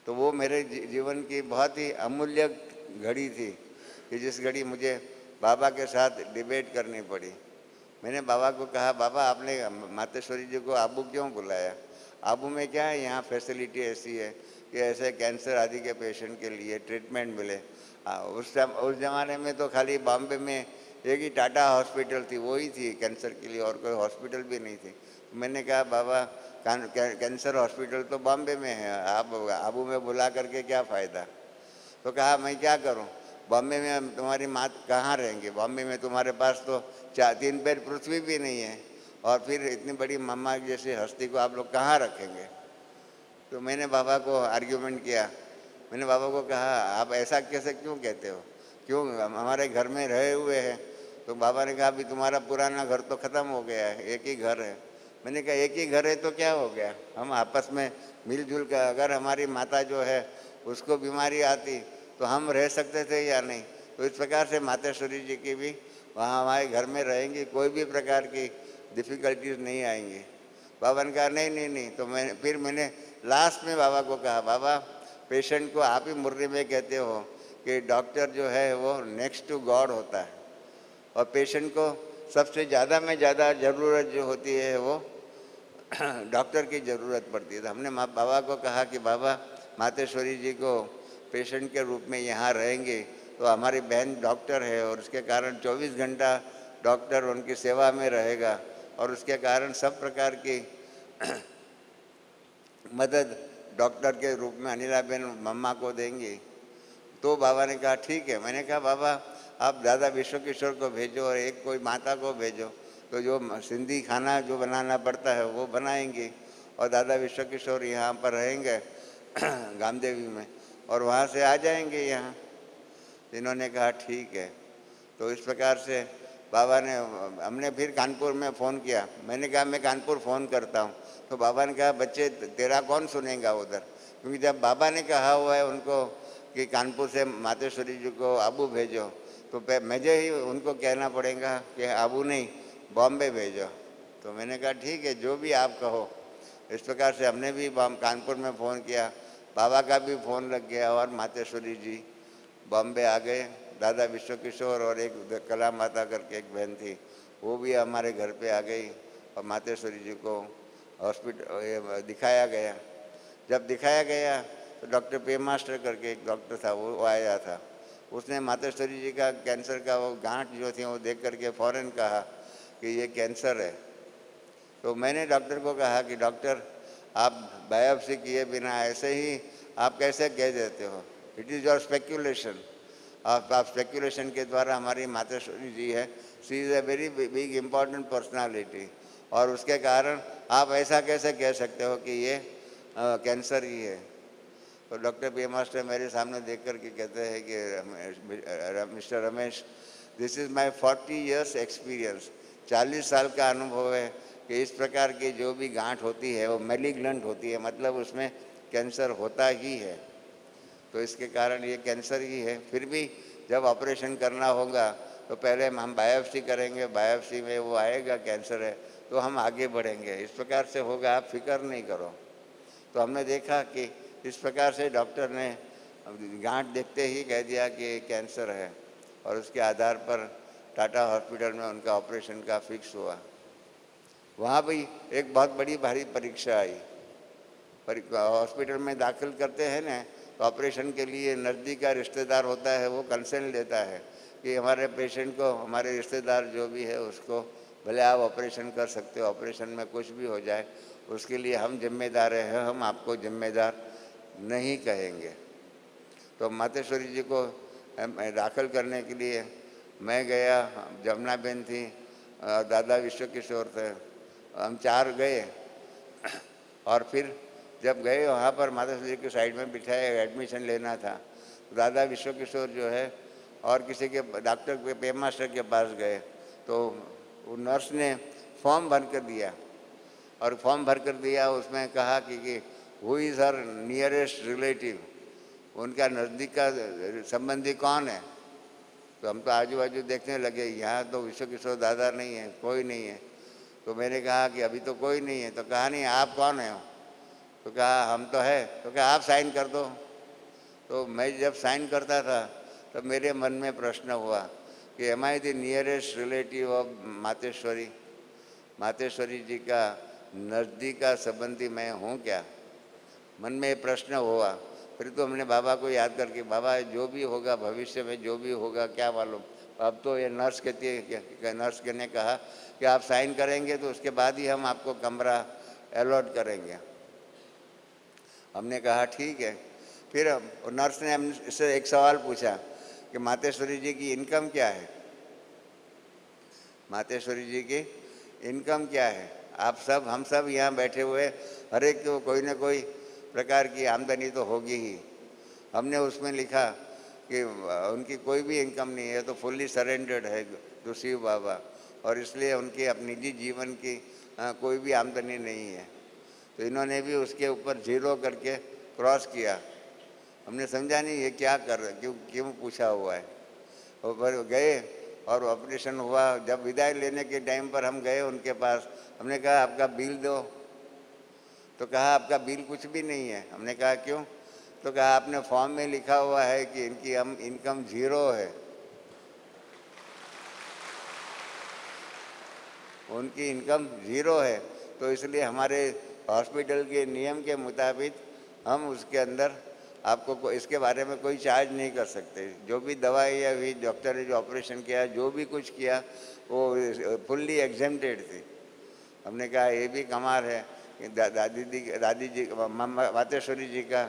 तो वो मेरे जीवन की बहुत ही अमूल्य घड़ी थी कि जिस घड़ी मुझे बाबा के साथ डिबेट करनी पड़ी। मैंने बाबा को कहा, बाबा आपने मातेश्वरी जी को आबू क्यों बुलाया, आबू में क्या है, यहाँ फैसिलिटी ऐसी है कि ऐसे कैंसर आदि के पेशेंट के लिए ट्रीटमेंट मिले। उस ज़माने में तो खाली बॉम्बे में एक ही टाटा हॉस्पिटल थी, वो ही थी कैंसर के लिए, और कोई हॉस्पिटल भी नहीं थी। मैंने कहा बाबा कैंसर हॉस्पिटल तो बॉम्बे में है, आप आबू में बुला करके क्या फ़ायदा। तो कहा मैं क्या करूं, बॉम्बे में तुम्हारी माँ कहाँ रहेंगे, बॉम्बे में तुम्हारे पास तो 3 पैर पृथ्वी भी नहीं है, और फिर इतनी बड़ी मम्मा जैसी हस्ती को आप लोग कहाँ रखेंगे। तो मैंने बाबा को आर्ग्यूमेंट किया, मैंने बाबा को कहा आप ऐसा कैसे क्यों कहते हो, क्यों हमारे घर में रहे हुए हैं। तो बाबा ने कहा अभी तुम्हारा पुराना घर तो ख़त्म हो गया है, एक ही घर है। मैंने कहा एक ही घर है तो क्या हो गया, हम आपस में मिलजुल कर, अगर हमारी माता जो है उसको बीमारी आती तो हम रह सकते थे या नहीं। तो इस प्रकार से मातेश्वरी जी की भी वहाँ हमारे घर में रहेंगी, कोई भी प्रकार की डिफ़िकल्टीज नहीं आएंगी। बाबा ने कहा नहीं नहीं नहीं। तो मैंने लास्ट में बाबा को कहा, बाबा पेशेंट को आप ही मुर्रे में कहते हो कि डॉक्टर जो है वो नेक्स्ट टू गॉड होता है, और पेशेंट को सबसे ज़्यादा में ज़्यादा ज़रूरत जो होती है वो डॉक्टर की ज़रूरत पड़ती है। तो हमने बाबा को कहा कि बाबा मातेश्वरी जी को पेशेंट के रूप में यहाँ रहेंगे, तो हमारी बहन डॉक्टर है और उसके कारण 24 घंटा डॉक्टर उनकी सेवा में रहेगा, और उसके कारण सब प्रकार की मदद डॉक्टर के रूप में अनिलाबेन मम्मा को देंगी। तो बाबा ने कहा ठीक है। मैंने कहा बाबा आप दादा विश्व किशोर को भेजो और एक कोई माता को भेजो, तो जो सिंधी खाना जो बनाना पड़ता है वो बनाएंगी, और दादा विश्व किशोर यहाँ पर रहेंगे गामदेवी में। और वहाँ से आ जाएंगे यहाँ। इन्होंने कहा ठीक है। तो इस प्रकार से बाबा ने, हमने फिर कानपुर में फ़ोन किया। मैंने कहा मैं कानपुर फ़ोन करता हूँ। तो बाबा ने कहा बच्चे तेरा कौन सुनेगा उधर, क्योंकि जब बाबा ने कहा हुआ है उनको कि कानपुर से मातेश्वरी जी को आबू भेजो, तो मुझे ही उनको कहना पड़ेगा कि आबू नहीं बॉम्बे भेजो। तो मैंने कहा ठीक है, जो भी आप कहो। इस प्रकार से हमने भी कानपुर में फ़ोन किया, बाबा का भी फ़ोन लग गया और मातेश्वरी जी बॉम्बे आ गए। दादा विश्व किशोर और एक कला माता करके एक बहन थी, वो भी हमारे घर पे आ गई और मातेश्वरी जी को हॉस्पिटल दिखाया गया। जब दिखाया गया तो डॉक्टर पे मास्टर करके एक डॉक्टर था, वो आया था। उसने मातेश्वरी जी का कैंसर का वो गांठ जो थी वो देख करके फ़ौरन कहा कि ये कैंसर है। तो मैंने डॉक्टर को कहा कि डॉक्टर आप बायोप्सी किए बिना ऐसे ही आप कैसे कह देते हो, इट इज़ योर स्पेक्यूलेशन। आप स्पेक्यूलेशन के द्वारा, हमारी मातेश्वरी जी है, she is a very big important personality, और उसके कारण आप ऐसा कैसे कह सकते हो कि ये कैंसर ही है। तो डॉक्टर पी मास्टर मेरे सामने देख कर के कहते हैं कि mister Ramesh, this is my 40 years experience, 40 साल का अनुभव है कि इस प्रकार की जो भी गांठ होती है वो मैलिग्नेंट होती है, मतलब उसमें कैंसर होता ही है। तो इसके कारण ये कैंसर ही है। फिर भी जब ऑपरेशन करना होगा तो पहले हम बायोप्सी करेंगे, बायोप्सी में वो आएगा कैंसर है तो हम आगे बढ़ेंगे। इस प्रकार से होगा, आप फिक्र नहीं करो। तो हमने देखा कि इस प्रकार से डॉक्टर ने गांठ देखते ही कह दिया कि कैंसर है, और उसके आधार पर टाटा हॉस्पिटल में उनका ऑपरेशन का फिक्स हुआ। वहाँ भी एक बहुत बड़ी भारी परीक्षा आई। हॉस्पिटल में दाखिल करते हैं ना, तो ऑपरेशन के लिए नज़दीक का रिश्तेदार होता है, वो कंसेंट लेता है कि हमारे पेशेंट को, हमारे रिश्तेदार जो भी है उसको भले आप ऑपरेशन कर सकते हो, ऑपरेशन में कुछ भी हो जाए उसके लिए हम जिम्मेदार हैं, हम आपको जिम्मेदार नहीं कहेंगे। तो मातेश्वरी जी को दाखिल करने के लिए मैं गया, जमुना बेन थी, दादा विश्व किशोर थे, हम 4 गए। और फिर जब गए वहाँ पर मातेश्वरी जी के साइड में बिठाया, एडमिशन लेना था। दादा विश्व किशोर जो है और किसी के डॉक्टर पे मास्टर के पास गए, तो वो नर्स ने फॉर्म भर कर दिया, और फॉर्म भर कर दिया, उसमें कहा कि who is her nearest relative, उनका नज़दीक का संबंधी कौन है। तो हम तो आजू बाजू देखने लगे, यहाँ तो विश्व किशोर दादा नहीं है, कोई नहीं है। तो मैंने कहा कि अभी तो कोई नहीं है। तो कहा नहीं, आप कौन है? तो कहा हम तो है। तो कहा आप साइन कर दो। तो मैं जब साइन करता था तो मेरे मन में प्रश्न हुआ कि am I the nearest relative of Mateshwari, Mateshwari ji का नज़दीक का संबंधी मैं हूँ क्या? मन में प्रश्न हुआ। फिर तो हमने बाबा को याद करके, बाबा जो भी होगा भविष्य में, जो भी होगा क्या मालूम, अब तो ये नर्स कहती है, नर्स ने कहा कि आप साइन करेंगे तो उसके बाद ही हम आपको कमरा अलॉट करेंगे। हमने कहा ठीक है। फिर नर्स ने हमसे एक सवाल पूछा कि मातेश्वरी जी की इनकम क्या है, मातेश्वरी जी की इनकम क्या है? आप सब, हम सब यहाँ बैठे हुए, हर एक को कोई ना कोई प्रकार की आमदनी तो होगी ही। हमने उसमें लिखा कि उनकी कोई भी इनकम नहीं है, तो फुल्ली सरेंडर्ड है तो शिव बाबा, और इसलिए उनके अपनी निजी जीवन की कोई भी आमदनी नहीं है। तो इन्होंने भी उसके ऊपर 0 करके क्रॉस किया। हमने समझा नहीं ये क्या कर रहे, क्यों क्यों पूछा हुआ है। और फिर गए और ऑपरेशन हुआ। जब विदाई लेने के टाइम पर हम गए उनके पास, हमने कहा आपका बिल दो। तो कहा आपका बिल कुछ भी नहीं है। हमने कहा क्यों? तो कहा आपने फॉर्म में लिखा हुआ है कि इनकी हम इनकम 0 है, उनकी इनकम 0 है, तो इसलिए हमारे हॉस्पिटल के नियम के मुताबिक हम उसके अंदर आपको इसके बारे में कोई चार्ज नहीं कर सकते। जो भी दवाई या भी डॉक्टर ने जो ऑपरेशन किया, जो भी कुछ किया, वो फुल्ली एग्जेम्प्टेड थी। हमने कहा ये भी कमाल है कि दादी जी मातेश्वरी जी का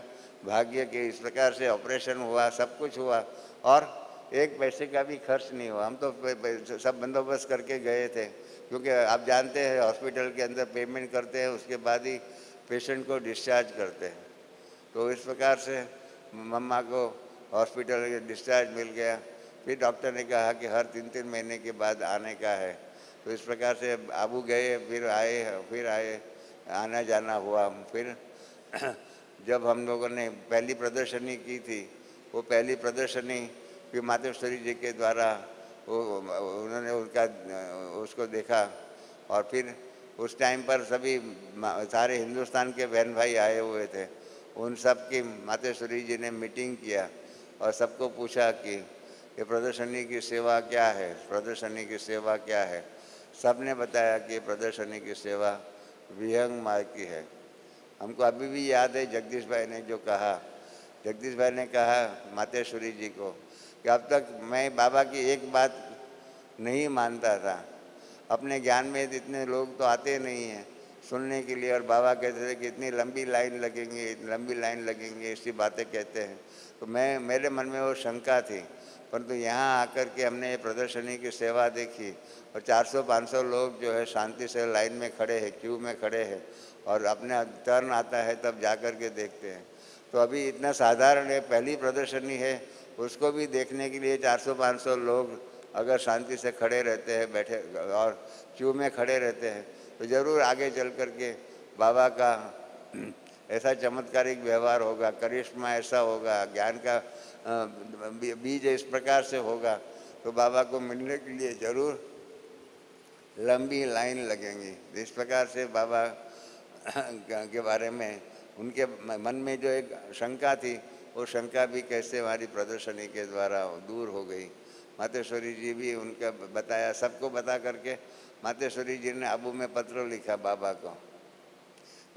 भाग्य कि इस प्रकार से ऑपरेशन हुआ, सब कुछ हुआ, और एक पैसे का भी खर्च नहीं हुआ। हम तो सब बंदोबस्त करके गए थे, क्योंकि आप जानते हैं हॉस्पिटल के अंदर पेमेंट करते हैं, उसके बाद ही पेशेंट को डिस्चार्ज करते हैं। तो इस प्रकार से मम्मा को हॉस्पिटल के डिस्चार्ज मिल गया। फिर डॉक्टर ने कहा कि हर 3-3 महीने के बाद आने का है। तो इस प्रकार से आबू गए, फिर आए, आना जाना हुआ। फिर जब हम लोगों ने पहली प्रदर्शनी की थी, वो पहली प्रदर्शनी फिर मातेश्वरी जी के द्वारा वो उन्होंने उसको देखा। और फिर उस टाइम पर सभी सारे हिंदुस्तान के बहन भाई आए हुए थे। उन सब की मातेश्वरी जी ने मीटिंग किया और सबको पूछा कि ये प्रदर्शनी की सेवा क्या है, प्रदर्शनी की सेवा क्या है। सब ने बताया कि प्रदर्शनी की सेवा विहंग मार्ग की है। हमको अभी भी याद है जगदीश भाई ने जो कहा, जगदीश भाई ने कहा मातेश्वरी जी को कि अब तक मैं बाबा की एक बात नहीं मानता था। अपने ज्ञान में इतने लोग तो आते नहीं हैं सुनने के लिए, और बाबा कहते थे कि इतनी लंबी लाइन लगेंगी, लंबी लाइन लगेंगी, ऐसी बातें कहते हैं। तो मेरे मन में वो शंका थी। परंतु यहाँ आकर के हमने प्रदर्शनी की सेवा देखी और 400-500 लोग जो है शांति से लाइन में खड़े हैं, क्यू में खड़े हैं, और अपने टर्न आता है तब जा कर के देखते हैं। तो अभी इतना साधारण है, पहली प्रदर्शनी है, उसको भी देखने के लिए 400-500 लोग अगर शांति से खड़े रहते हैं, बैठे और क्यू में खड़े रहते हैं, तो ज़रूर आगे चल कर के बाबा का ऐसा चमत्कारिक व्यवहार होगा, करिश्मा ऐसा होगा, ज्ञान का बीज इस प्रकार से होगा, तो बाबा को मिलने के लिए ज़रूर लंबी लाइन लगेंगी। इस प्रकार से बाबा के बारे में उनके मन में जो एक शंका थी, वो शंका भी कैसे हमारी प्रदर्शनी के द्वारा दूर हो गई। मातेश्वरी जी भी उनका बताया, सबको बता करके मातेश्वरी जी ने आबू में पत्र लिखा बाबा को,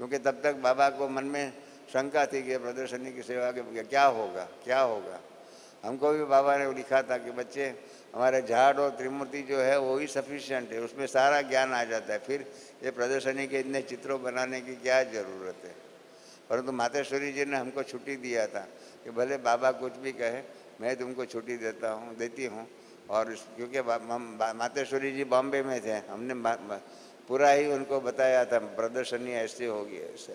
क्योंकि तब तक बाबा को मन में शंका थी कि प्रदर्शनी की सेवा के क्या होगा, क्या होगा। हमको भी बाबा ने लिखा था कि बच्चे, हमारे झाड़ और त्रिमूर्ति जो है वो ही सफिशिएंट है, उसमें सारा ज्ञान आ जाता है, फिर ये प्रदर्शनी के इतने चित्रों बनाने की क्या ज़रूरत है। परंतु मातेश्वरी जी ने हमको छुट्टी दिया था कि भले बाबा कुछ भी कहे, मैं तुमको छुट्टी देती हूँ। और क्योंकि मातेश्वरी जी बॉम्बे में थे, हमने पूरा ही उनको बताया था प्रदर्शनी ऐसे होगी ऐसे।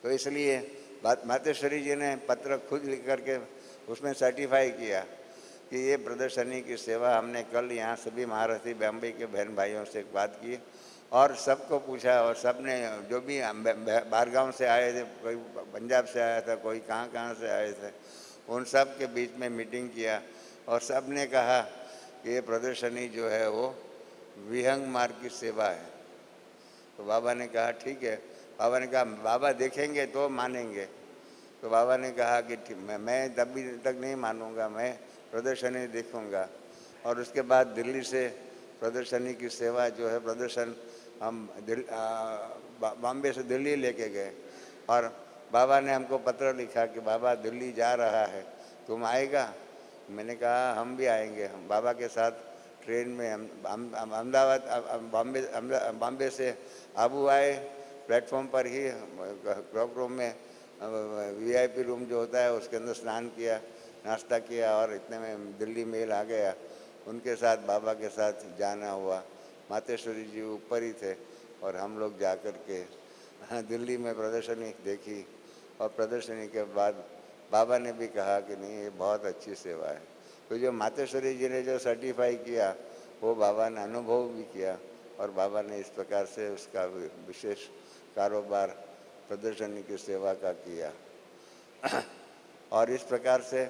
तो इसलिए मातेश्वरी जी ने पत्र खुद लिख करके उसमें सर्टिफाई किया कि ये प्रदर्शनी की सेवा हमने कल यहाँ सभी महारथी बॉम्बे के बहन भाइयों से बात की और सबको पूछा, और सब ने जो भी बाहर गाँव से आए थे, कोई पंजाब से आया था, कोई कहाँ से आए थे, उन सब के बीच में मीटिंग किया और सब ने कहा कि ये प्रदर्शनी जो है वो विहंग मार्ग की सेवा है। तो बाबा ने कहा ठीक है। बाबा ने कहा बाबा देखेंगे तो मानेंगे। तो बाबा ने कहा कि मैं तभी तक नहीं मानूंगा, मैं प्रदर्शनी देखूंगा। और उसके बाद दिल्ली से प्रदर्शनी की सेवा जो है, प्रदर्शन हम बॉम्बे से दिल्ली लेके गए और बाबा ने हमको पत्र लिखा कि बाबा दिल्ली जा रहा है, तुम आएगा? मैंने कहा हम भी आएंगे। हम बाबा के साथ ट्रेन में अहमदाबाद बॉम्बे से आबू आए। प्लेटफॉर्म पर ही क्लॉक रूम में वीआईपी रूम जो होता है उसके अंदर स्नान किया, नाश्ता किया और इतने में दिल्ली मेल आ गया। उनके साथ बाबा के साथ जाना हुआ। मातेश्वरी जी ऊपर ही थे और हम लोग जा कर के दिल्ली में प्रदर्शनी देखी और प्रदर्शनी के बाद बाबा ने भी कहा कि नहीं ये बहुत अच्छी सेवा है। तो जो मातेश्वरी जी ने जो सर्टिफाई किया वो बाबा ने अनुभव भी किया और बाबा ने इस प्रकार से उसका विशेष कारोबार प्रदर्शनी की सेवा का किया। और इस प्रकार से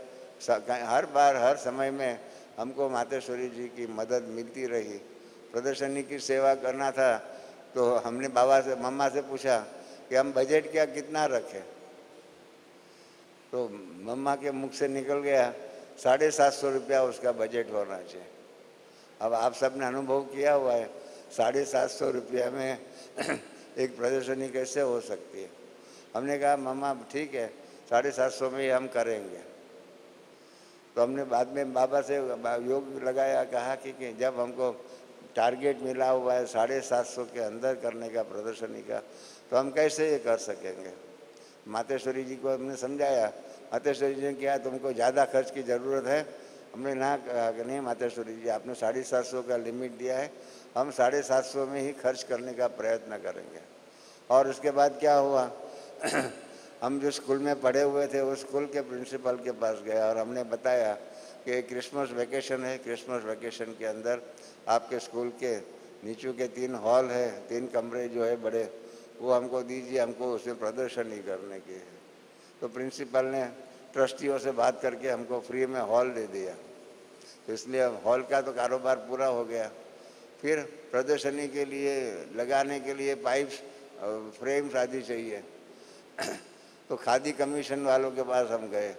हर बार हर समय में हमको मातेश्वरी जी की मदद मिलती रही। प्रदर्शनी की सेवा करना था तो हमने बाबा से मम्मा से पूछा कि हम बजट क्या कितना रखें। तो मम्मा के मुख से निकल गया 750 रुपया उसका बजट होना चाहिए। अब आप सब ने अनुभव किया हुआ है 750 रुपया में एक प्रदर्शनी कैसे हो सकती है। हमने कहा मम्मा ठीक है 750 में ही हम करेंगे। तो हमने बाद में बाबा से योग लगाया, कहा कि जब हमको टारगेट मिला हुआ है 750 के अंदर करने का प्रदर्शनी का, तो हम कैसे ये कर सकेंगे। मातेश्वरी जी को हमने समझाया। मातेश्वरी जी ने कहा तुमको ज़्यादा खर्च की ज़रूरत है। हमने ना कहा कि नहीं मातेश्वरी जी आपने 750 का लिमिट दिया है, हम 750 में ही खर्च करने का प्रयत्न करेंगे। और उसके बाद क्या हुआ हम जो स्कूल में पढ़े हुए थे उस स्कूल के प्रिंसिपल के पास गया और हमने बताया कि क्रिसमस वेकेशन है, क्रिसमस वेकेशन के अंदर आपके स्कूल के नीचू के 3 हॉल है, 3 कमरे जो है बड़े, वो हमको दीजिए, हमको उसमें प्रदर्शनी करने की है। तो प्रिंसिपल ने ट्रस्टियों से बात करके हमको फ्री में हॉल दे दिया। तो इसलिए हॉल का तो कारोबार पूरा हो गया। फिर प्रदर्शनी के लिए लगाने के लिए पाइप्स, फ्रेम्स आदि चाहिए। तो खादी कमीशन वालों के पास हम गए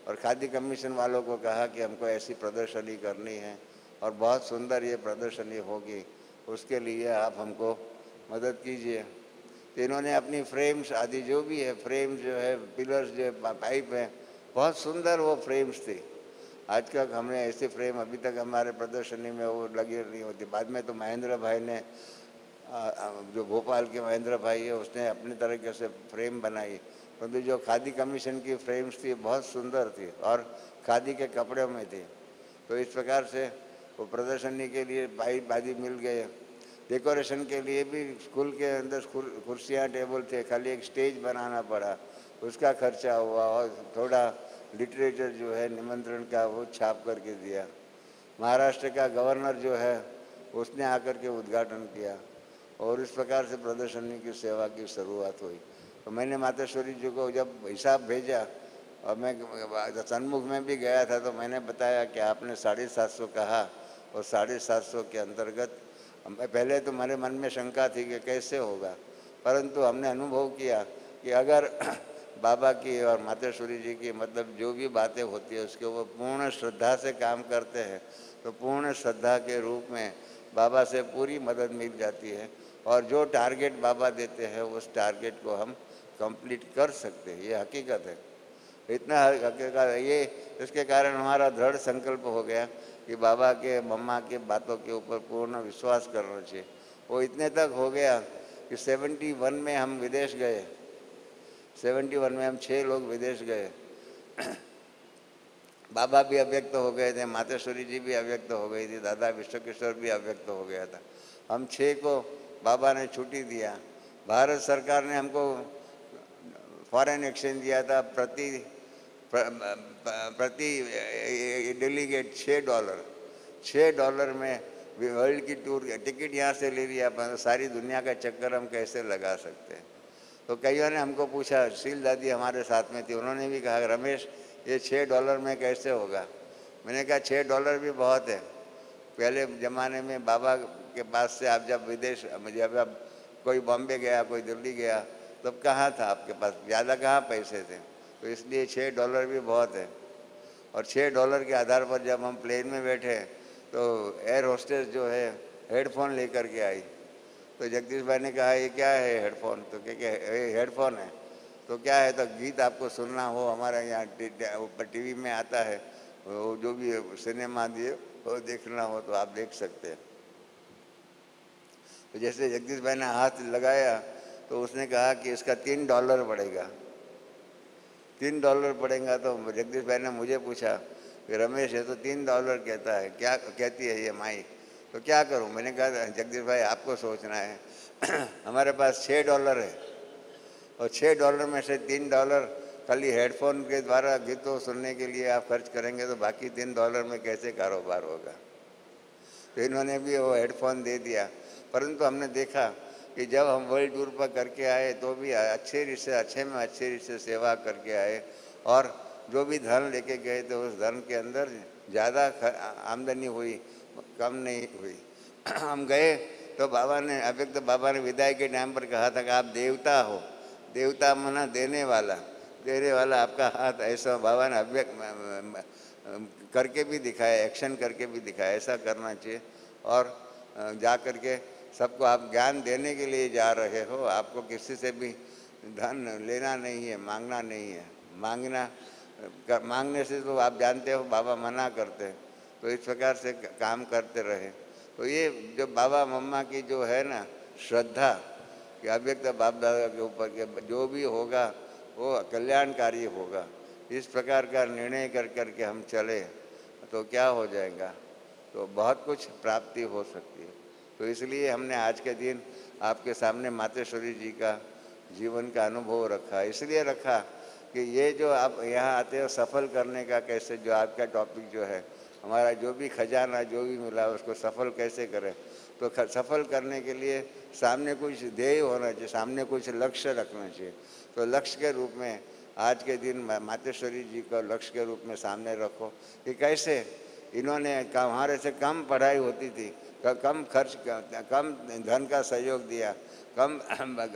और खादी कमीशन वालों को कहा कि हमको ऐसी प्रदर्शनी करनी है और बहुत सुंदर ये प्रदर्शनी होगी, उसके लिए आप हमको मदद कीजिए। तो इन्होंने अपनी फ्रेम्स आदि जो भी है, फ्रेम जो है, पिलर्स जो है, पाइप है, बहुत सुंदर वो फ्रेम्स थी। आज तक हमने ऐसे फ्रेम अभी तक हमारे प्रदर्शनी में वो लगी नहीं होती। बाद में तो महेंद्र भाई ने, जो भोपाल के महेंद्र भाई है, उसने अपने तरीके से फ्रेम बनाई, परंतु जो खादी कमीशन की फ्रेम्स थी बहुत सुंदर थी और खादी के कपड़े में थी। तो इस प्रकार से वो प्रदर्शनी के लिए पाइप आदि मिल गए। डेकोरेशन के लिए भी स्कूल के अंदर कुर्सियाँ टेबल थे, खाली एक स्टेज बनाना पड़ा, उसका खर्चा हुआ और थोड़ा लिटरेचर जो है निमंत्रण का वो छाप करके दिया। महाराष्ट्र का गवर्नर जो है उसने आकर के उद्घाटन किया और इस प्रकार से प्रदर्शनी की सेवा की शुरुआत हुई। तो मैंने मातेश्वरी जी को जब हिसाब भेजा और मैं सन्मुख में भी गया था तो मैंने बताया कि आपने 750 कहा और 750 के अंतर्गत पहले तो मेरे मन में शंका थी कि कैसे होगा, परंतु हमने अनुभव किया कि अगर बाबा की और मातेश्वरी जी की मतलब जो भी बातें होती है उसके वो पूर्ण श्रद्धा से काम करते हैं तो पूर्ण श्रद्धा के रूप में बाबा से पूरी मदद मिल जाती है और जो टारगेट बाबा देते हैं उस टारगेट को हम कंप्लीट कर सकते हैं। ये हकीकत है, इतना हकीकत है ये। इसके कारण हमारा दृढ़ संकल्प हो गया कि बाबा के मम्मा के बातों के ऊपर पूर्ण विश्वास करना चाहिए। वो इतने तक हो गया कि 71 में हम विदेश गए। 71 में हम 6 लोग विदेश गए। बाबा भी अव्यक्त हो गए थे, मातेश्वरी जी भी अव्यक्त हो गई थी, दादा विश्वकिशोर भी अव्यक्त हो गया था। हम 6 को बाबा ने छुट्टी दिया। भारत सरकार ने हमको फॉरेन एक्सचेंज दिया था प्रति डेलीगेट $6। $6 में वर्ल्ड की टूर टिकट यहाँ से ले लिया, पर सारी दुनिया का चक्कर हम कैसे लगा सकते हैं। तो कईयों ने हमको पूछा, शील दादी हमारे साथ में थी, उन्होंने भी कहा रमेश ये $6 में कैसे होगा। मैंने कहा $6 भी बहुत है। पहले ज़माने में बाबा के पास से आप जब विदेश, जब आप कोई बॉम्बे गया, कोई दिल्ली गया, तब कहाँ था आपके पास, ज़्यादा कहाँ पैसे थे। तो इसलिए $6 भी बहुत है। और $6 के आधार पर जब हम प्लेन में बैठे तो एयर होस्टेस जो है हेडफोन लेकर के आई। तो जगदीश भाई ने कहा ये क्या है हेडफोन, तो क्या हेडफोन है, तो क्या है, तो गीत आपको सुनना हो हमारे यहाँ ऊपर टीवी में आता है, वो जो भी सिनेमा दिए वो देखना हो तो आप देख सकते हैं। तो जैसे जगदीश भाई ने हाथ लगाया तो उसने कहा कि इसका $3 पड़ेगा। $3 पड़ेगा। तो जगदीश भाई ने मुझे पूछा कि रमेश ये तो $3 कहता है, क्या कहती है ये माई, तो क्या करूं। मैंने कहा जगदीश भाई आपको सोचना है हमारे पास $6 है और $6 में से $3 खाली हेडफोन के द्वारा गीतों सुनने के लिए आप खर्च करेंगे तो बाकी $3 में कैसे कारोबार होगा। तो इन्होंने भी वो हेडफोन दे दिया। परंतु हमने देखा कि जब हम वर्ल्ड टूर पर करके आए तो भी अच्छे में अच्छे से सेवा करके आए और जो भी धन लेके गए थे उस धन के अंदर ज़्यादा आमदनी हुई, कम नहीं हुई। हम गए तो बाबा ने अव्यक्त बाबा ने विदाई के टाइम पर कहा था कि आप देवता हो, देवता मना देने वाला आपका हाथ ऐसा, बाबा ने अव्यक्त करके भी दिखाया, एक्शन करके भी दिखाया, ऐसा करना चाहिए। और जा कर के सबको आप ज्ञान देने के लिए जा रहे हो, आपको किसी से भी धन लेना नहीं है, मांगना नहीं है। मांगने से तो आप जानते हो बाबा मना करते हैं। तो इस प्रकार से काम करते रहे। तो ये जो बाबा मम्मा की जो है ना श्रद्धा कि अव्यक्त बाप दादा के ऊपर के जो भी होगा वो कल्याणकारी होगा, इस प्रकार का निर्णय कर कर के हम चले तो क्या हो जाएगा, तो बहुत कुछ प्राप्ति हो सकती है। तो इसलिए हमने आज के दिन आपके सामने मातेश्वरी जी का जीवन का अनुभव रखा। इसलिए रखा कि ये जो आप यहाँ आते हो सफल करने का कैसे, जो आपका टॉपिक जो है, हमारा जो भी खजाना जो भी मिला उसको सफल कैसे करें, तो सफल करने के लिए सामने कुछ ध्येय होना चाहिए, सामने कुछ लक्ष्य रखना चाहिए। तो लक्ष्य के रूप में आज के दिन मातेश्वरी जी को लक्ष्य के रूप में सामने रखो कि कैसे इन्होंने हमारे से कम पढ़ाई होती थी, कम खर्च, कम धन का सहयोग दिया, कम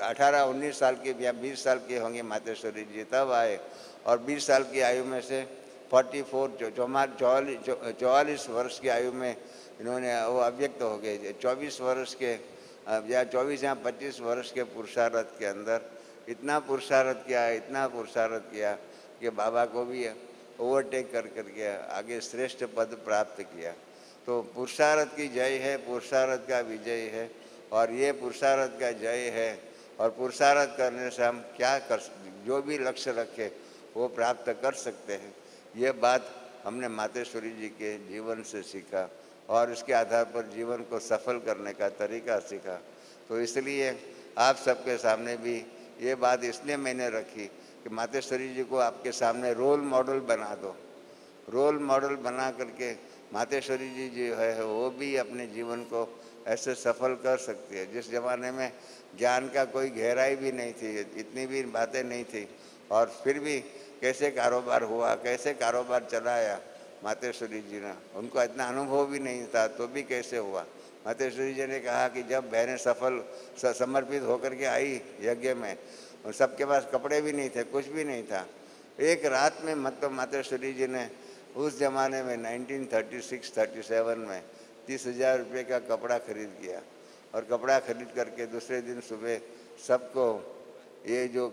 18-19 साल के या 20 साल के होंगे मातेश्वरी जी तब आए, और 20 साल की आयु में से 44 वर्ष की आयु में इन्होंने वो अव्यक्त हो गए। 24 वर्ष के या 24 या 25 वर्ष के पुरुषार्थ के अंदर इतना पुरुषार्थ किया, इतना पुरुषार्थ किया कि बाबा को भी ओवरटेक करके आगे श्रेष्ठ पद प्राप्त किया। तो पुरुषार्थ की जय है, पुरुषार्थ का विजय है, और ये पुरुषार्थ का जय है। और पुरुषार्थ करने से हम क्या कर, जो भी लक्ष्य रखे वो प्राप्त कर सकते हैं। ये बात हमने मातेश्वरी जी के जीवन से सीखा और इसके आधार पर जीवन को सफल करने का तरीका सीखा। तो इसलिए आप सबके सामने भी ये बात इसलिए मैंने रखी कि मातेश्वरी जी को आपके सामने रोल मॉडल बना दो। रोल मॉडल बना करके मातेश्वरी जी जो है वो भी अपने जीवन को ऐसे सफल कर सकती है। जिस ज़माने में ज्ञान का कोई गहराई भी नहीं थी, इतनी भी बातें नहीं थी, और फिर भी कैसे कारोबार हुआ, कैसे कारोबार चलाया मातेश्वरी जी ने, उनको इतना अनुभव भी नहीं था तो भी कैसे हुआ। मातेश्वरी जी ने कहा कि जब बहनें समर्पित होकर के आई यज्ञ में, और सबके पास कपड़े भी नहीं थे, कुछ भी नहीं था, एक रात में मतलब मातेश्वरी जी ने उस ज़माने में 1936-37 में 30,000 रुपये का कपड़ा खरीद किया, और कपड़ा खरीद करके दूसरे दिन सुबह सबको ये जो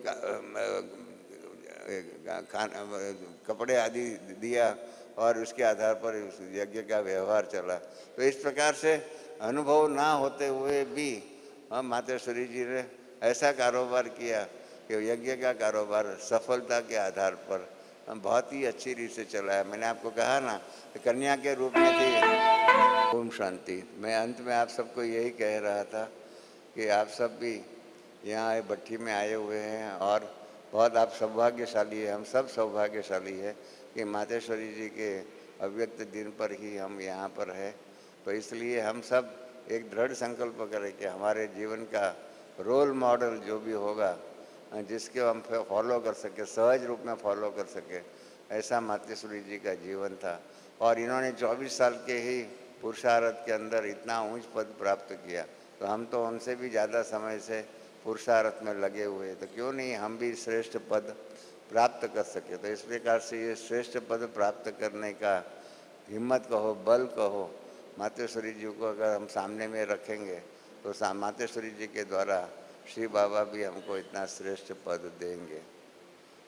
कपड़े आदि दिया, और उसके आधार पर उस यज्ञ का व्यवहार चला। तो इस प्रकार से अनुभव ना होते हुए भी हम मातेश्वरी जी ने ऐसा कारोबार किया कि यज्ञ का कारोबार सफलता के आधार पर हम बहुत ही अच्छी रीत से चलाया। मैंने आपको कहा ना कि कन्या के रूप में थी। ओम शांति। मैं अंत में आप सबको यही कह रहा था कि आप सब भी यहाँ भट्ठी में आए हुए हैं, और बहुत आप सौभाग्यशाली है, हम सब सौभाग्यशाली है कि मातेश्वरी जी के अव्यक्त दिन पर ही हम यहाँ पर है। तो इसलिए हम सब एक दृढ़ संकल्प करें कि हमारे जीवन का रोल मॉडल जो भी होगा, जिसके हम फॉलो कर सके, सहज रूप में फॉलो कर सके, ऐसा मातेश्वरी जी का जीवन था। और इन्होंने 24 साल के ही पुरुषार्थ के अंदर इतना ऊंच पद प्राप्त किया, तो हम तो उनसे भी ज़्यादा समय से पुरुषार्थ में लगे हुए, तो क्यों नहीं हम भी श्रेष्ठ पद प्राप्त कर सके। तो इस प्रकार से ये श्रेष्ठ पद प्राप्त करने का हिम्मत कहो, बल कहो, मातेश्वरी जी को अगर हम सामने में रखेंगे तो मातेश्वरी जी के द्वारा श्री बाबा भी हमको इतना श्रेष्ठ पद देंगे।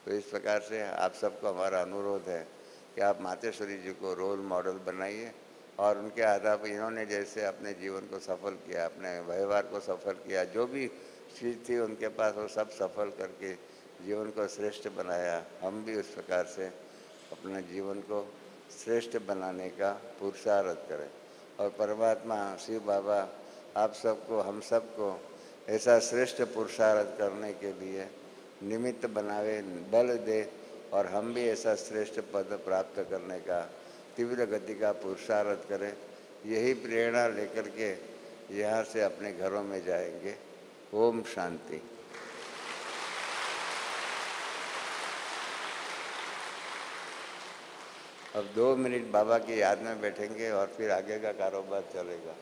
तो इस प्रकार से आप सबको हमारा अनुरोध है कि आप मातेश्वरी जी को रोल मॉडल बनाइए, और उनके आधार पर इन्होंने जैसे अपने जीवन को सफल किया, अपने व्यवहार को सफल किया, जो भी चीज़ थी उनके पास वो सब सफल करके जीवन को श्रेष्ठ बनाया, हम भी उस प्रकार से अपने जीवन को श्रेष्ठ बनाने का पुरुषार्थ करें। और परमात्मा शिव बाबा आप सबको, हम सबको ऐसा श्रेष्ठ पुरुषार्थ करने के लिए निमित्त बनावे, बल दे, और हम भी ऐसा श्रेष्ठ पद प्राप्त करने का तीव्र गति का पुरुषार्थ करें। यही प्रेरणा लेकर के यहाँ से अपने घरों में जाएंगे। ओम शांति। अब 2 मिनट बाबा की याद में बैठेंगे और फिर आगे का कारोबार चलेगा।